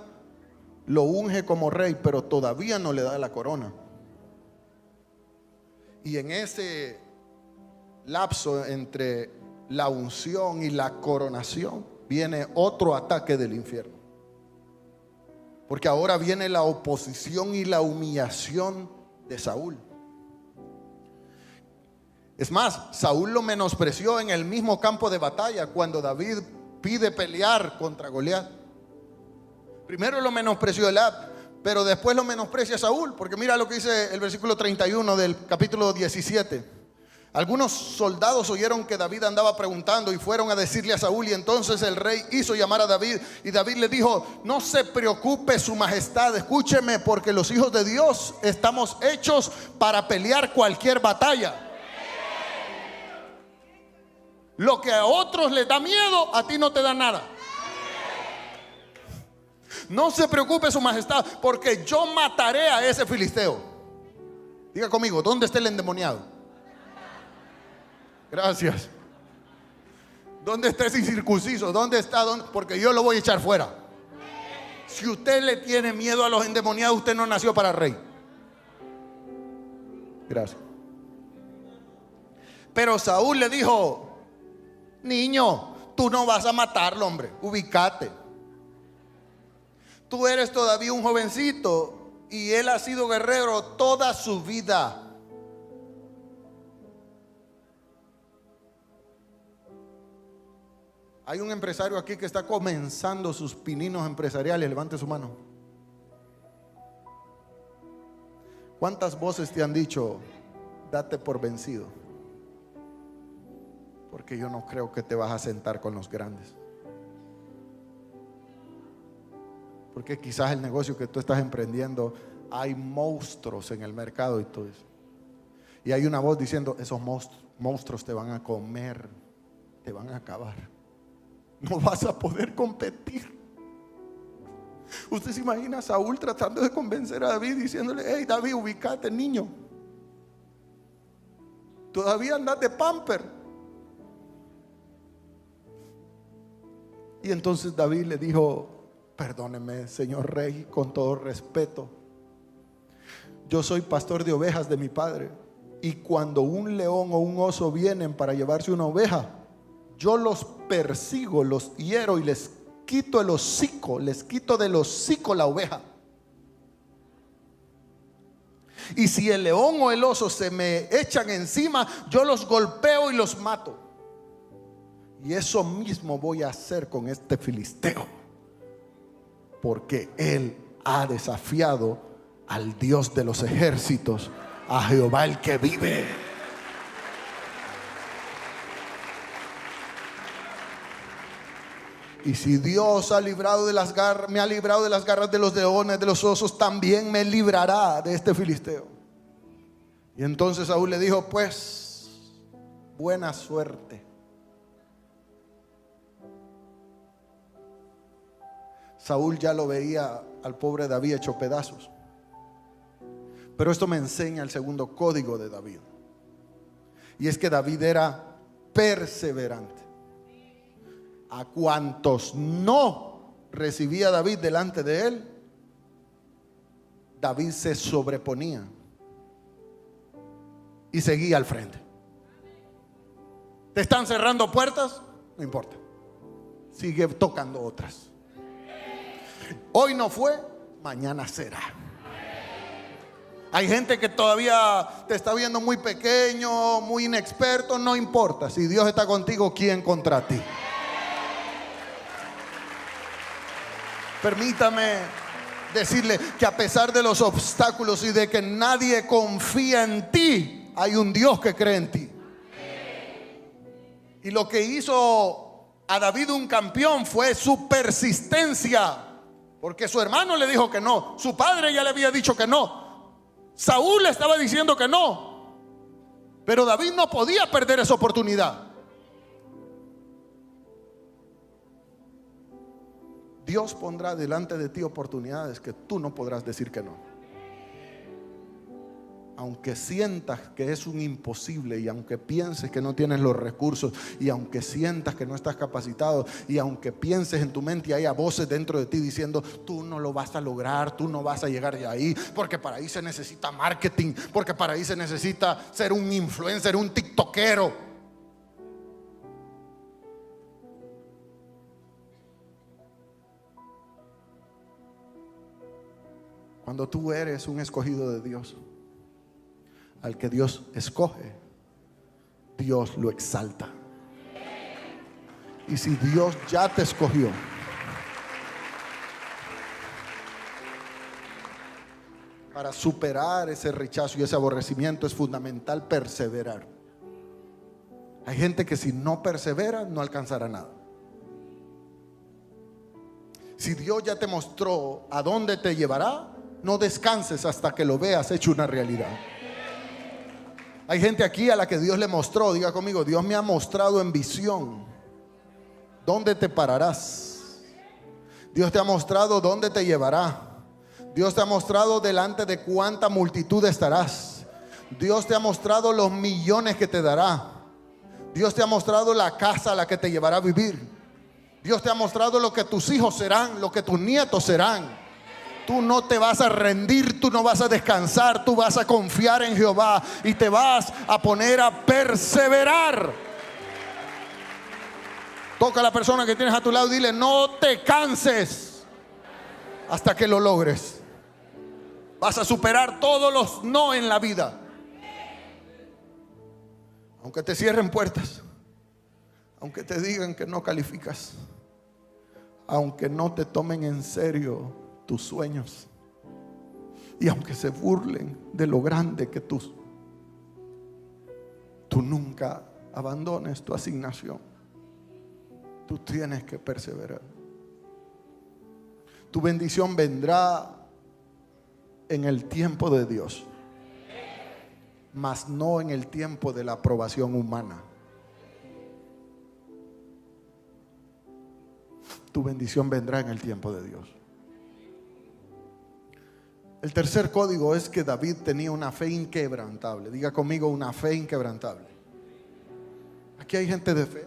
lo unge como rey, pero todavía no le da la corona. Y en ese lapso entre la unción y la coronación viene otro ataque del infierno. Porque ahora viene la oposición y la humillación de Saúl. Es más, Saúl lo menospreció en el mismo campo de batalla cuando David pide pelear contra Goliat. Primero lo menospreció Elab, pero después lo menosprecia Saúl, porque mira lo que dice el versículo 31 del capítulo 17. Algunos soldados oyeron que David andaba preguntando y fueron a decirle a Saúl, y entonces el rey hizo llamar a David, y David le dijo: no se preocupe su majestad, escúcheme, porque los hijos de Dios estamos hechos para pelear cualquier batalla. Lo que a otros les da miedo, a ti no te da nada. No se preocupe su majestad, porque yo mataré a ese filisteo. Diga conmigo: ¿dónde está el endemoniado? Gracias. ¿Dónde está ese incircunciso? ¿Dónde está? Porque yo lo voy a echar fuera. Si usted le tiene miedo a los endemoniados, usted no nació para rey. Gracias. Pero Saúl le dijo: niño, tú no vas a matarlo, hombre, ubícate. Tú eres todavía un jovencito y él ha sido guerrero toda su vida. Hay un empresario aquí que está comenzando sus pininos empresariales. Levante su mano. ¿Cuántas voces te han dicho: date por vencido, porque yo no creo que te vas a sentar con los grandes? Porque quizás el negocio que tú estás emprendiendo, hay monstruos en el mercado y todo eso. Y hay una voz diciendo: esos monstruos te van a comer, te van a acabar. No vas a poder competir. Usted se imagina a Saúl tratando de convencer a David, diciéndole: hey David, ubícate, niño. Todavía andas de pamper. Y entonces David le dijo: perdóneme, señor rey, con todo respeto, yo soy pastor de ovejas de mi padre, y cuando un león o un oso vienen para llevarse una oveja, yo los persigo, los hiero y les quito el hocico, les quito del hocico la oveja. Y si el león o el oso se me echan encima, yo los golpeo y los mato. Y eso mismo voy a hacer con este filisteo, porque él ha desafiado al Dios de los ejércitos, a Jehová el que vive. Y si Dios me ha librado de las garras de los leones, de los osos, también me librará de este filisteo. Y entonces Saúl le dijo: pues, buena suerte. Saúl ya lo veía al pobre David hecho pedazos. Pero esto me enseña el segundo código de David. Y es que David era perseverante. A cuantos no recibía David delante de él, David se sobreponía y seguía al frente. ¿Te están cerrando puertas? No importa, sigue tocando otras. Hoy no fue, mañana será. Hay gente que todavía te está viendo muy pequeño, muy inexperto. No importa, si Dios está contigo, ¿quién contra ti? Permítame decirle que a pesar de los obstáculos y de que nadie confía en ti, hay un Dios que cree en ti. Y lo que hizo a David un campeón fue su persistencia, porque su hermano le dijo que no, su padre ya le había dicho que no, Saúl le estaba diciendo que no, pero David no podía perder esa oportunidad. Dios pondrá delante de ti oportunidades que tú no podrás decir que no. Aunque sientas que es un imposible, y aunque pienses que no tienes los recursos, y aunque sientas que no estás capacitado, y aunque pienses en tu mente y haya voces dentro de ti diciendo: tú no lo vas a lograr, tú no vas a llegar de ahí, porque para ahí se necesita marketing, porque para ahí se necesita ser un influencer, un tiktokero. Cuando tú eres un escogido de Dios, al que Dios escoge, Dios lo exalta. Y si Dios ya te escogió, para superar ese rechazo y ese aborrecimiento es fundamental perseverar. Hay gente que si no persevera no alcanzará nada. Si Dios ya te mostró a dónde te llevará, no descanses hasta que lo veas hecho una realidad. Hay gente aquí a la que Dios le mostró, diga conmigo: Dios me ha mostrado en visión dónde te pararás. Dios te ha mostrado dónde te llevará. Dios te ha mostrado delante de cuánta multitud estarás. Dios te ha mostrado los millones que te dará. Dios te ha mostrado la casa a la que te llevará a vivir. Dios te ha mostrado lo que tus hijos serán, lo que tus nietos serán. Tú no te vas a rendir, tú no vas a descansar, tú vas a confiar en Jehová y te vas a poner a perseverar. Toca a la persona que tienes a tu lado y dile: no te canses hasta que lo logres. Vas a superar todos los no en la vida. Aunque te cierren puertas, aunque te digan que no calificas, aunque no te tomen en serio tus sueños, y aunque se burlen de lo grande que tú nunca abandones tu asignación. Tú tienes que perseverar. Tu bendición vendrá en el tiempo de Dios, mas no en el tiempo de la aprobación humana. Tu bendición vendrá en el tiempo de Dios. El tercer código es que David tenía una fe inquebrantable. Diga conmigo: una fe inquebrantable. Aquí hay gente de fe.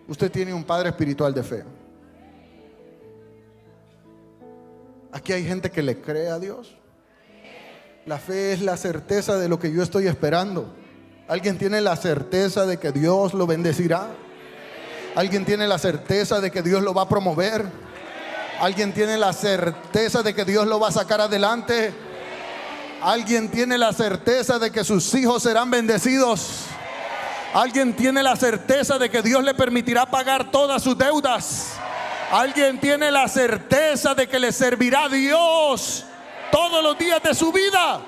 Usted tiene un padre espiritual de fe. Aquí hay gente que le cree a Dios. La fe es la certeza de lo que yo estoy esperando. ¿Alguien tiene la certeza de que Dios lo bendecirá? ¿Alguien tiene la certeza de que Dios lo va a promover? ¿Alguien tiene la certeza de que Dios lo va a sacar adelante? Alguien tiene la certeza de que sus hijos serán bendecidos. Alguien tiene la certeza de que Dios le permitirá pagar todas sus deudas. Alguien tiene la certeza de que le servirá a Dios todos los días de su vida.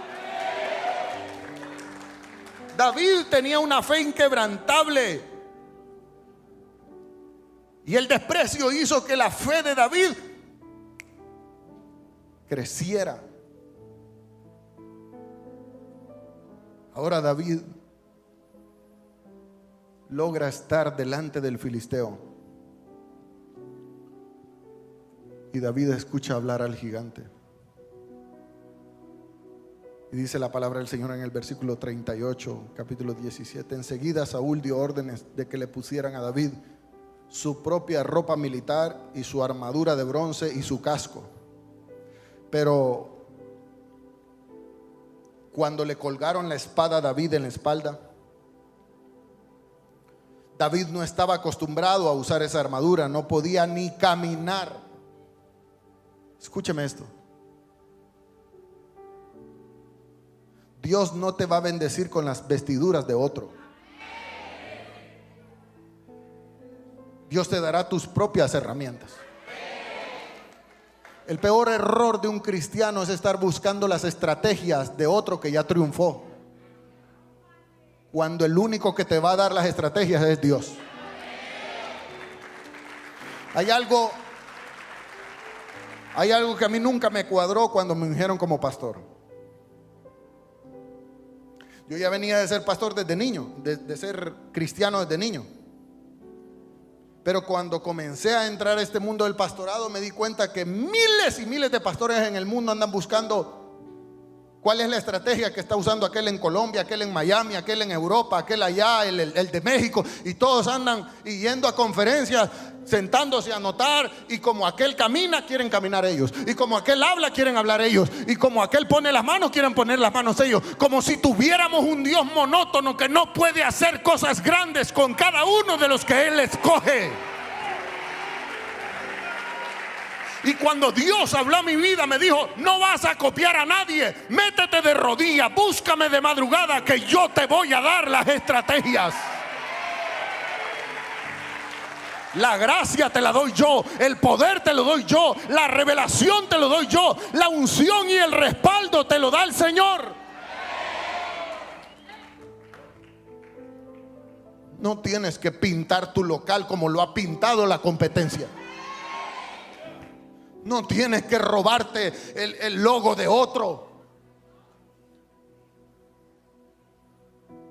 David tenía una fe inquebrantable, y el desprecio hizo que la fe de David creciera. Ahora David logra estar delante del filisteo, y David escucha hablar al gigante. Y dice la palabra del Señor en el versículo 38, capítulo 17: enseguida Saúl dio órdenes de que le pusieran a David su propia ropa militar y su armadura de bronce y su casco. Pero cuando le colgaron la espada a David en la espalda, David no estaba acostumbrado a usar esa armadura, no podía ni caminar. Escúcheme esto: Dios no te va a bendecir con las vestiduras de otro. Dios te dará tus propias herramientas. El peor error de un cristiano es estar buscando las estrategias de otro que ya triunfó, cuando el único que te va a dar las estrategias es Dios. Hay algo que a mí nunca me cuadró cuando me ungieron como pastor. Yo ya venía de ser pastor desde niño, de ser cristiano desde niño. Pero cuando comencé a entrar a este mundo del pastorado, me di cuenta que miles y miles de pastores en el mundo andan buscando cuál es la estrategia que está usando aquel en Colombia, aquel en Miami, aquel en Europa, aquel allá, el de México. Y todos andan yendo a conferencias, sentándose a anotar, y como aquel camina, quieren caminar ellos, y como aquel habla, quieren hablar ellos, y como aquel pone las manos, quieren poner las manos ellos, como si tuviéramos un Dios monótono que no puede hacer cosas grandes con cada uno de los que Él escoge. Y cuando Dios habló a mi vida, me dijo: no vas a copiar a nadie, métete de rodillas, búscame de madrugada, que yo te voy a dar las estrategias. La gracia te la doy yo, el poder te lo doy yo, la revelación te lo doy yo, la unción y el respaldo te lo da el Señor. No tienes que pintar tu local como lo ha pintado la competencia. No tienes que robarte el logo de otro.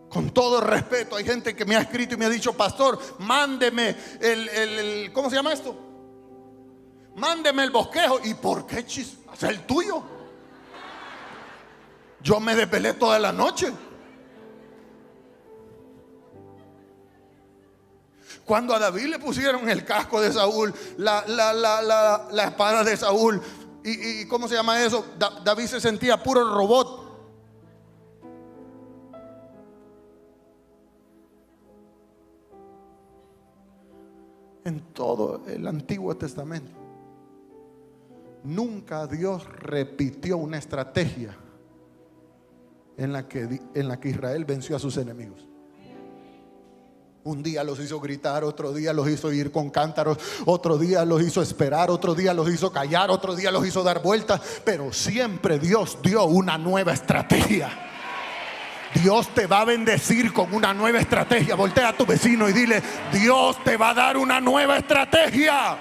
Con todo respeto, hay gente que me ha escrito y me ha dicho: pastor, mándeme ¿cómo se llama esto? Mándeme el bosquejo. ¿Y por qué es el tuyo? Yo me desvelé toda la noche. Cuando a David le pusieron el casco de Saúl, la espada de Saúl, y ¿cómo se llama eso? David se sentía puro robot. En todo el Antiguo Testamento, nunca Dios repitió una estrategia en la que Israel venció a sus enemigos. Un día los hizo gritar, otro día los hizo ir con cántaros, otro día los hizo esperar, otro día los hizo callar, otro día los hizo dar vueltas, pero siempre Dios dio una nueva estrategia. Dios te va a bendecir con una nueva estrategia. Voltea a tu vecino y dile: Dios te va a dar una nueva estrategia.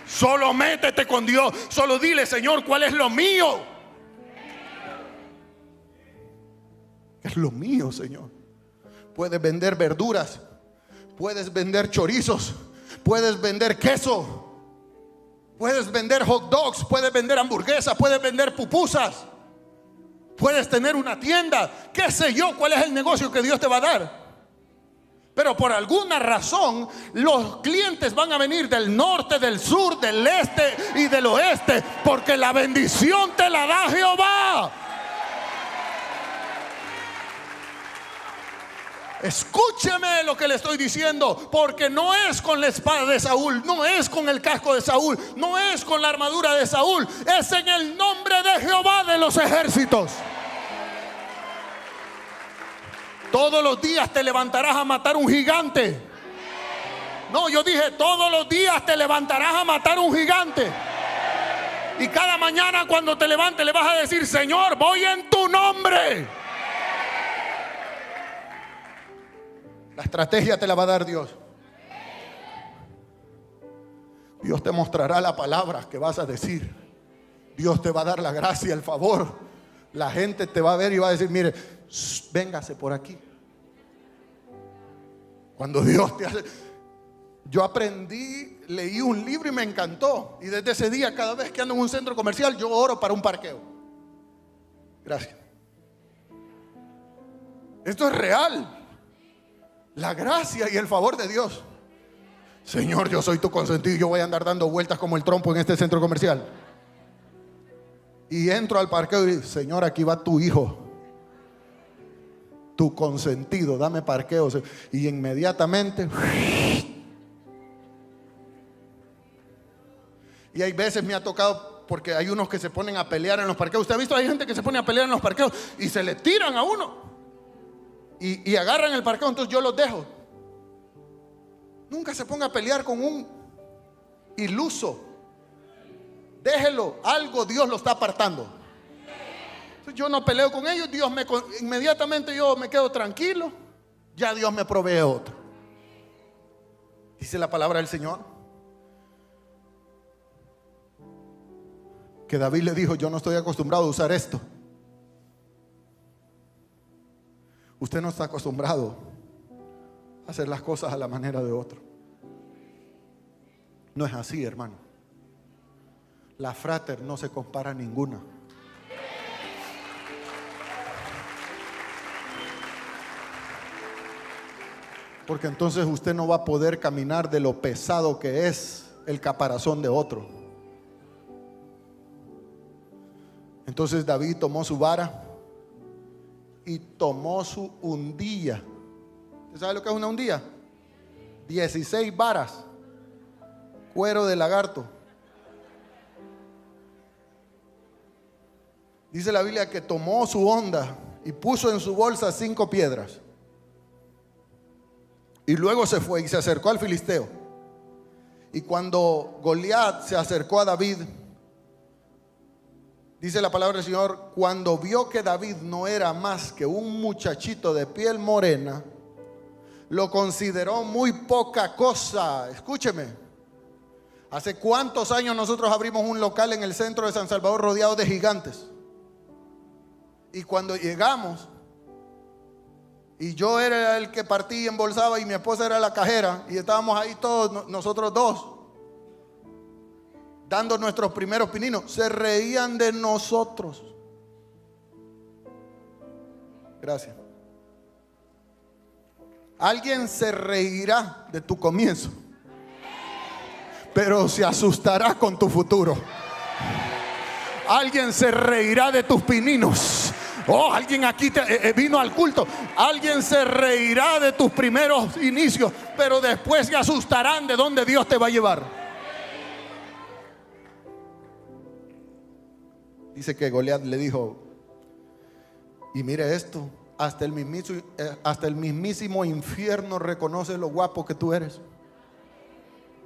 Solo métete con Dios. Solo dile: Señor, ¿cuál es lo mío? ¿Qué es lo mío, Señor? Puedes vender verduras, puedes vender chorizos, puedes vender queso, puedes vender hot dogs, puedes vender hamburguesas, puedes vender pupusas, puedes tener una tienda, qué sé yo, cuál es el negocio que Dios te va a dar. Pero por alguna razón los clientes van a venir del norte, del sur, del este y del oeste, porque la bendición te la da Jehová. Escúcheme lo que le estoy diciendo, porque no es con la espada de Saúl, no es con el casco de Saúl, no es con la armadura de Saúl, es en el nombre de Jehová de los ejércitos. Todos los días te levantarás a matar un gigante. No, yo dije, todos los días te levantarás a matar un gigante. Y cada mañana cuando te levantes le vas a decir: Señor, voy en tu nombre. La estrategia te la va a dar Dios. Dios te mostrará la palabra que vas a decir. Dios te va a dar la gracia, el favor. La gente te va a ver y va a decir: mire, véngase por aquí. Cuando Dios te hace... Yo aprendí, leí un libro y me encantó. Y desde ese día, cada vez que ando en un centro comercial, yo oro para un parqueo. Gracias. Esto es real. La gracia y el favor de Dios. Señor, yo soy tu consentido. Yo voy a andar dando vueltas como el trompo en este centro comercial. Y entro al parqueo y digo: Señor, aquí va tu hijo, tu consentido, dame parqueo. Y inmediatamente... Y hay veces me ha tocado, porque hay unos que se ponen a pelear en los parqueos. ¿Usted ha visto? Hay gente que se pone a pelear en los parqueos y se le tiran a uno y agarran el parqueo. Entonces yo los dejo. Nunca se ponga a pelear con un iluso. Déjelo, algo Dios lo está apartando. Entonces yo no peleo con ellos. Inmediatamente yo me quedo tranquilo. Ya Dios me provee otro. Dice la palabra del Señor que David le dijo: yo no estoy acostumbrado a usar esto. Usted no está acostumbrado a hacer las cosas a la manera de otro. No es así, hermano. La frater no se compara a ninguna. Porque entonces usted no va a poder caminar de lo pesado que es el caparazón de otro. Entonces David tomó su vara y tomó su hundilla. ¿Usted sabe lo que es una hundilla? 16 varas, cuero de lagarto. Dice la Biblia que tomó su honda y puso en su bolsa 5 piedras. Y luego se fue y se acercó al filisteo. Y cuando Goliat se acercó a David, dice la palabra del Señor, cuando vio que David no era más que un muchachito de piel morena, lo consideró muy poca cosa. Escúcheme. ¿Hace cuántos años nosotros abrimos un local en el centro de San Salvador rodeado de gigantes? Y cuando llegamos, y yo era el que partía y embolsaba y mi esposa era la cajera, y estábamos ahí todos, nosotros dos, dando nuestros primeros pininos, se reían de nosotros. Gracias. Alguien se reirá de tu comienzo, pero se asustará con tu futuro. Alguien se reirá de tus pininos. Oh, alguien aquí vino al culto. Alguien se reirá de tus primeros inicios, pero después se asustarán de dónde Dios te va a llevar. Dice que Goliat le dijo: y mire esto, hasta el mismísimo infierno reconoce lo guapo que tú eres.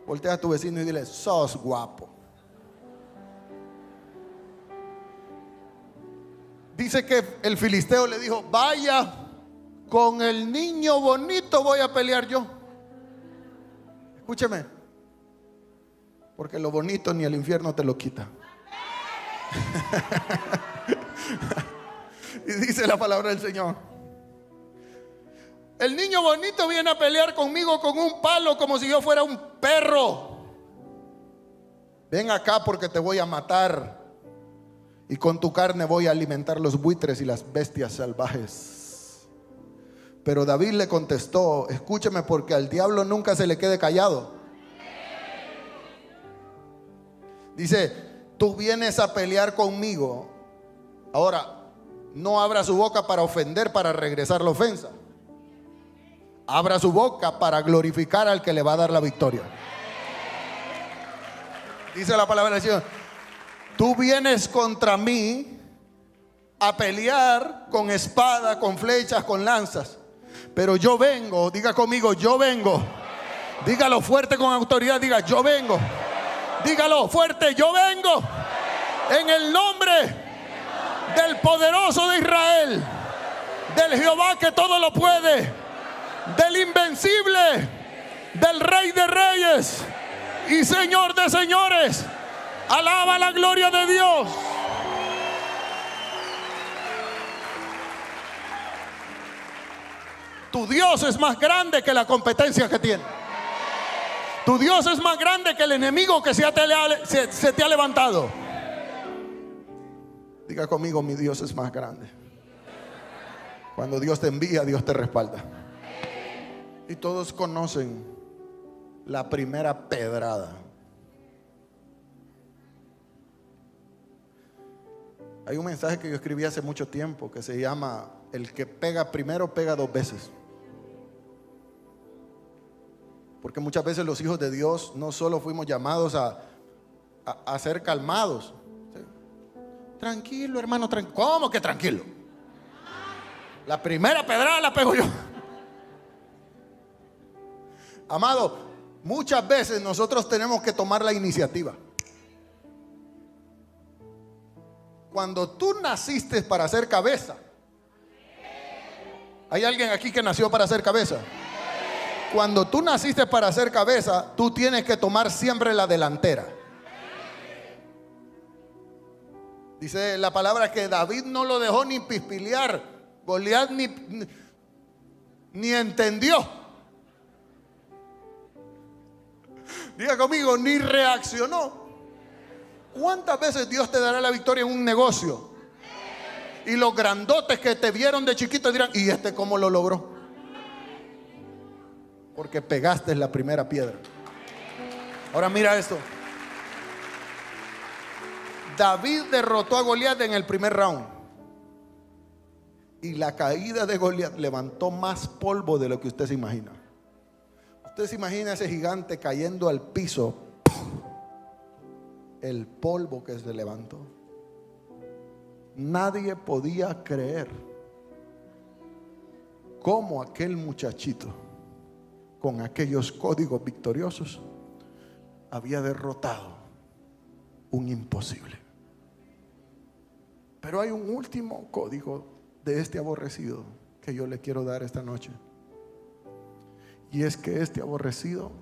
Voltea a tu vecino y dile: sos guapo. Dice que el filisteo le dijo: vaya, con el niño bonito voy a pelear yo. Escúcheme, porque lo bonito ni el infierno te lo quita. Y dice la palabra del Señor: el niño bonito viene a pelear conmigo con un palo como si yo fuera un perro. Ven acá porque te voy a matar, y con tu carne voy a alimentar los buitres y las bestias salvajes. Pero David le contestó: escúcheme, porque al diablo nunca se le quede callado. Dice: tú vienes a pelear conmigo. Ahora, no abra su boca para ofender, para regresar la ofensa. abra su boca para glorificar al que le va a dar la victoria. Dice la palabra del Señor: tú vienes contra mí a pelear con espada, con flechas, con lanzas, pero yo vengo, diga conmigo, yo vengo. Dígalo fuerte con autoridad, diga, yo vengo. Dígalo fuerte, yo vengo en el nombre del poderoso de Israel, del Jehová que todo lo puede, del invencible, del Rey de reyes y Señor de señores. Alaba la gloria de Dios. Tu Dios es más grande que la competencia que tiene. Tu Dios es más grande que el enemigo que se te ha levantado. Diga conmigo, mi Dios es más grande. Cuando Dios te envía, Dios te respalda. Y todos conocen la primera pedrada. Hay un mensaje que yo escribí hace mucho tiempo que se llama: el que pega primero pega dos veces. Porque muchas veces los hijos de Dios no solo fuimos llamados a ser calmados. ¿Sí? Tranquilo, hermano, tranquilo. ¿Cómo que tranquilo? La primera pedrada la pego yo. Amado, muchas veces nosotros tenemos que tomar la iniciativa. Cuando tú naciste para ser cabeza, ¿hay alguien aquí que nació para ser cabeza? Cuando tú naciste para ser cabeza, tú tienes que tomar siempre la delantera. Dice la palabra que David no lo dejó ni pispilear. Goliat ni entendió. Diga conmigo, ni reaccionó. ¿Cuántas veces Dios te dará la victoria en un negocio? Y los grandotes que te vieron de chiquito dirán: ¿y este cómo lo logró? Porque pegaste la primera piedra. Ahora mira esto. David derrotó a Goliat en el primer round. Y la caída de Goliat levantó más polvo de lo que usted se imagina. Usted se imagina ese gigante cayendo al piso. El polvo que se levantó. Nadie podía creer cómo aquel muchachito, con aquellos códigos victoriosos, había derrotado un imposible. Pero hay un último código de este aborrecido que yo le quiero dar esta noche. Y es que este aborrecido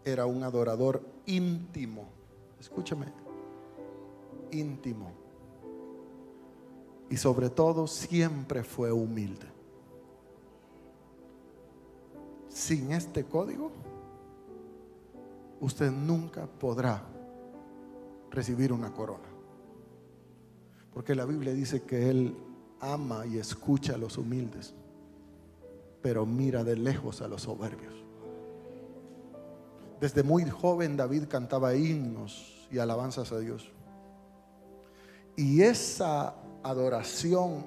era un adorador íntimo. Escúchame, íntimo. Y sobre todo siempre fue humilde. Sin este código, usted nunca podrá recibir una corona. Porque la Biblia dice que Él ama y escucha a los humildes, pero mira de lejos a los soberbios. Desde muy joven David cantaba himnos y alabanzas a Dios. Y esa adoración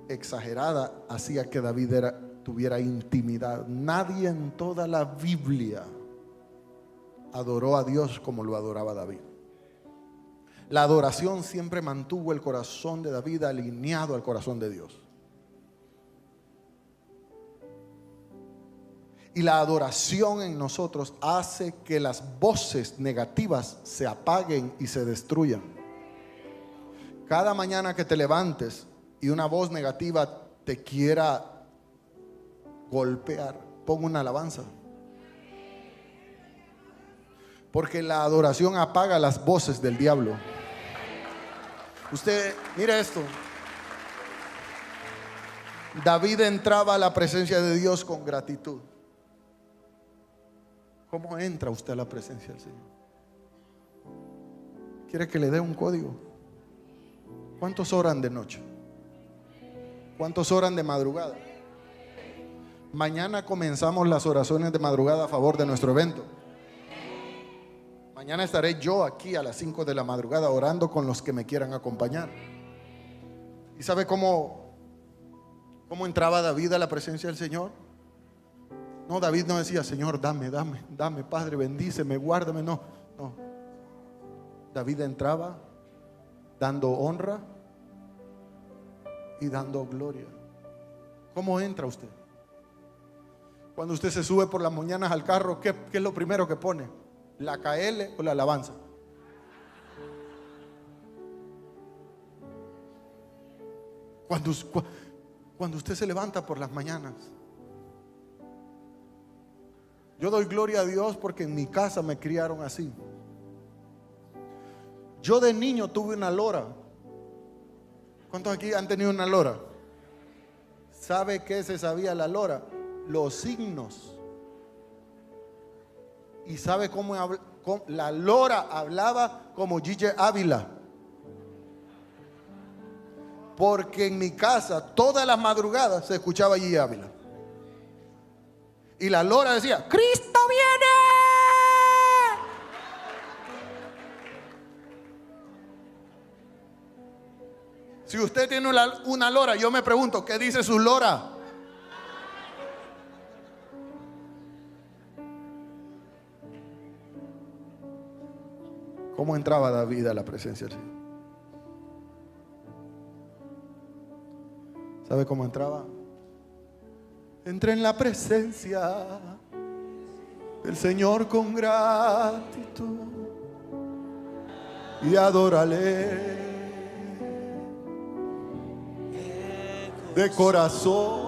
exagerada hacía que David tuviera intimidad. Nadie en toda la Biblia adoró a Dios como lo adoraba David. La adoración siempre mantuvo el corazón de David alineado al corazón de Dios. Y la adoración en nosotros hace que las voces negativas se apaguen y se destruyan. Cada mañana que te levantes y una voz negativa te quiera golpear, pon una alabanza. Porque la adoración apaga las voces del diablo. Usted, mire esto. David entraba a la presencia de Dios con gratitud. ¿Cómo entra usted a la presencia del Señor? ¿Quiere que le dé un código? ¿Cuántos oran de noche? ¿Cuántos oran de madrugada? Mañana comenzamos las oraciones de madrugada a favor de nuestro evento. Mañana estaré yo aquí a las 5 de la madrugada orando con los que me quieran acompañar. ¿Y sabe cómo entraba David a la presencia del Señor? No, David no decía, Señor, dame, Padre, bendíceme, guárdame. No. David entraba dando honra y dando gloria. ¿Cómo entra usted? Cuando usted se sube por las mañanas al carro, ¿qué es lo primero que pone? ¿La KL o la alabanza? Cuando usted se levanta por las mañanas, yo doy gloria a Dios porque en mi casa me criaron así. Yo de niño tuve una lora. ¿Cuántos aquí han tenido una lora? ¿Sabe qué se sabía la lora? Los signos. ¿Y sabe cómo la lora hablaba? Como Gigi Ávila. Porque en mi casa todas las madrugadas se escuchaba Gigi Ávila. Y la lora decía, ¡Cristo viene! Si usted tiene una lora, yo me pregunto, ¿qué dice su lora? ¿Cómo entraba David a la presencia del Señor? ¿Sabe cómo entraba? Entré en la presencia del Señor con gratitud y adórale de corazón.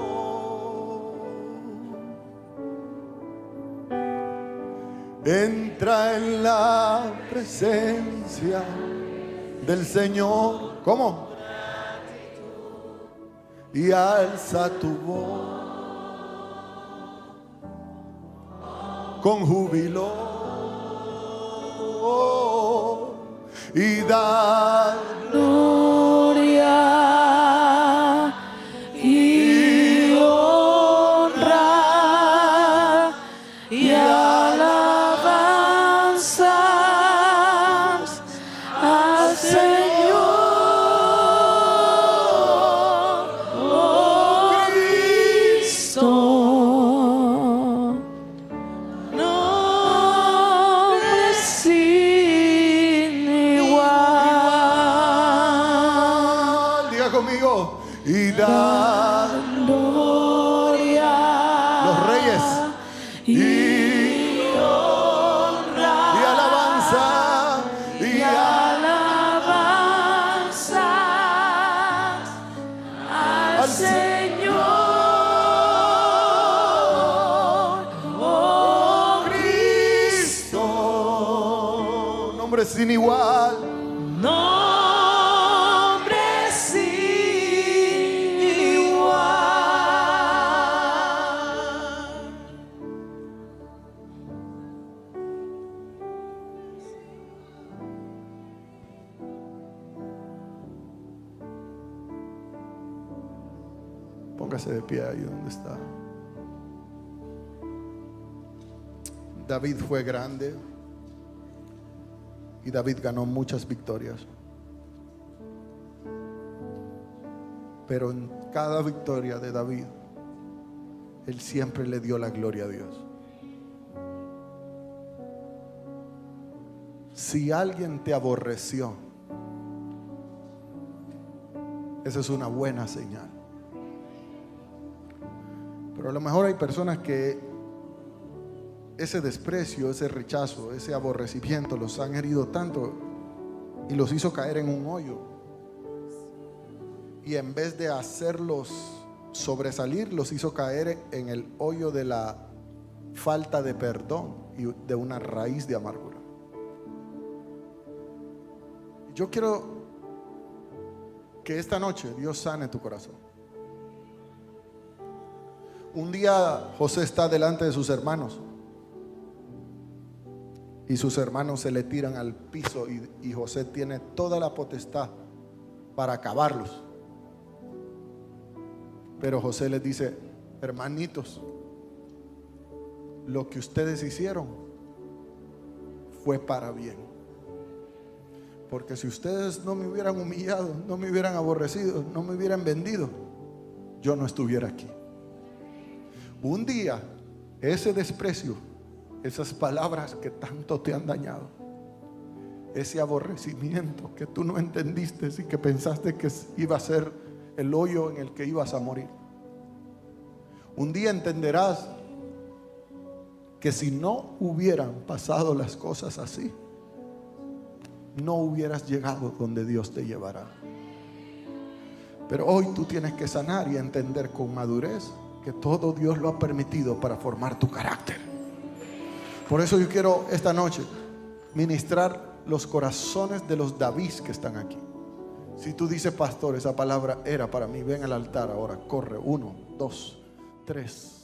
Entra en la presencia del Señor. ¿Cómo? Y alza tu voz con júbilo y da gloria y honra y alabanzas al Señor, oh Cristo. Nombre sin igual. Diga conmigo. Y da Gloria los reyes y honra y alabanza y alabanzas al Señor, oh Cristo, nombre sin igual. nombre sin igual. Póngase de pie ahí donde está. David fue grande y David ganó muchas victorias. Pero en cada victoria de David, él siempre le dio la gloria a Dios. Si alguien te aborreció, esa es una buena señal. Pero a lo mejor hay personas que ese desprecio, ese rechazo, ese aborrecimiento los han herido tanto y los hizo caer en un hoyo. Y en vez de hacerlos sobresalir, los hizo caer en el hoyo de la falta de perdón y de una raíz de amargura. Yo quiero que esta noche Dios sane tu corazón. Un día José está delante de sus hermanos y sus hermanos se le tiran al piso y José tiene toda la potestad para acabarlos. Pero José les dice: hermanitos, lo que ustedes hicieron fue para bien. Porque si ustedes no me hubieran humillado, no me hubieran aborrecido, no me hubieran vendido, yo no estuviera aquí. Un día ese desprecio, esas palabras que tanto te han dañado, ese aborrecimiento que tú no entendiste y que pensaste que iba a ser el hoyo en el que ibas a morir. Un día entenderás que si no hubieran pasado las cosas así, no hubieras llegado donde Dios te llevará. Pero hoy tú tienes que sanar y entender con madurez que todo Dios lo ha permitido para formar tu carácter. Por eso yo quiero esta noche ministrar los corazones de los David que están aquí. Si tú dices, pastor, esa palabra era para mí, ven al altar ahora, corre. 1, 2, 3.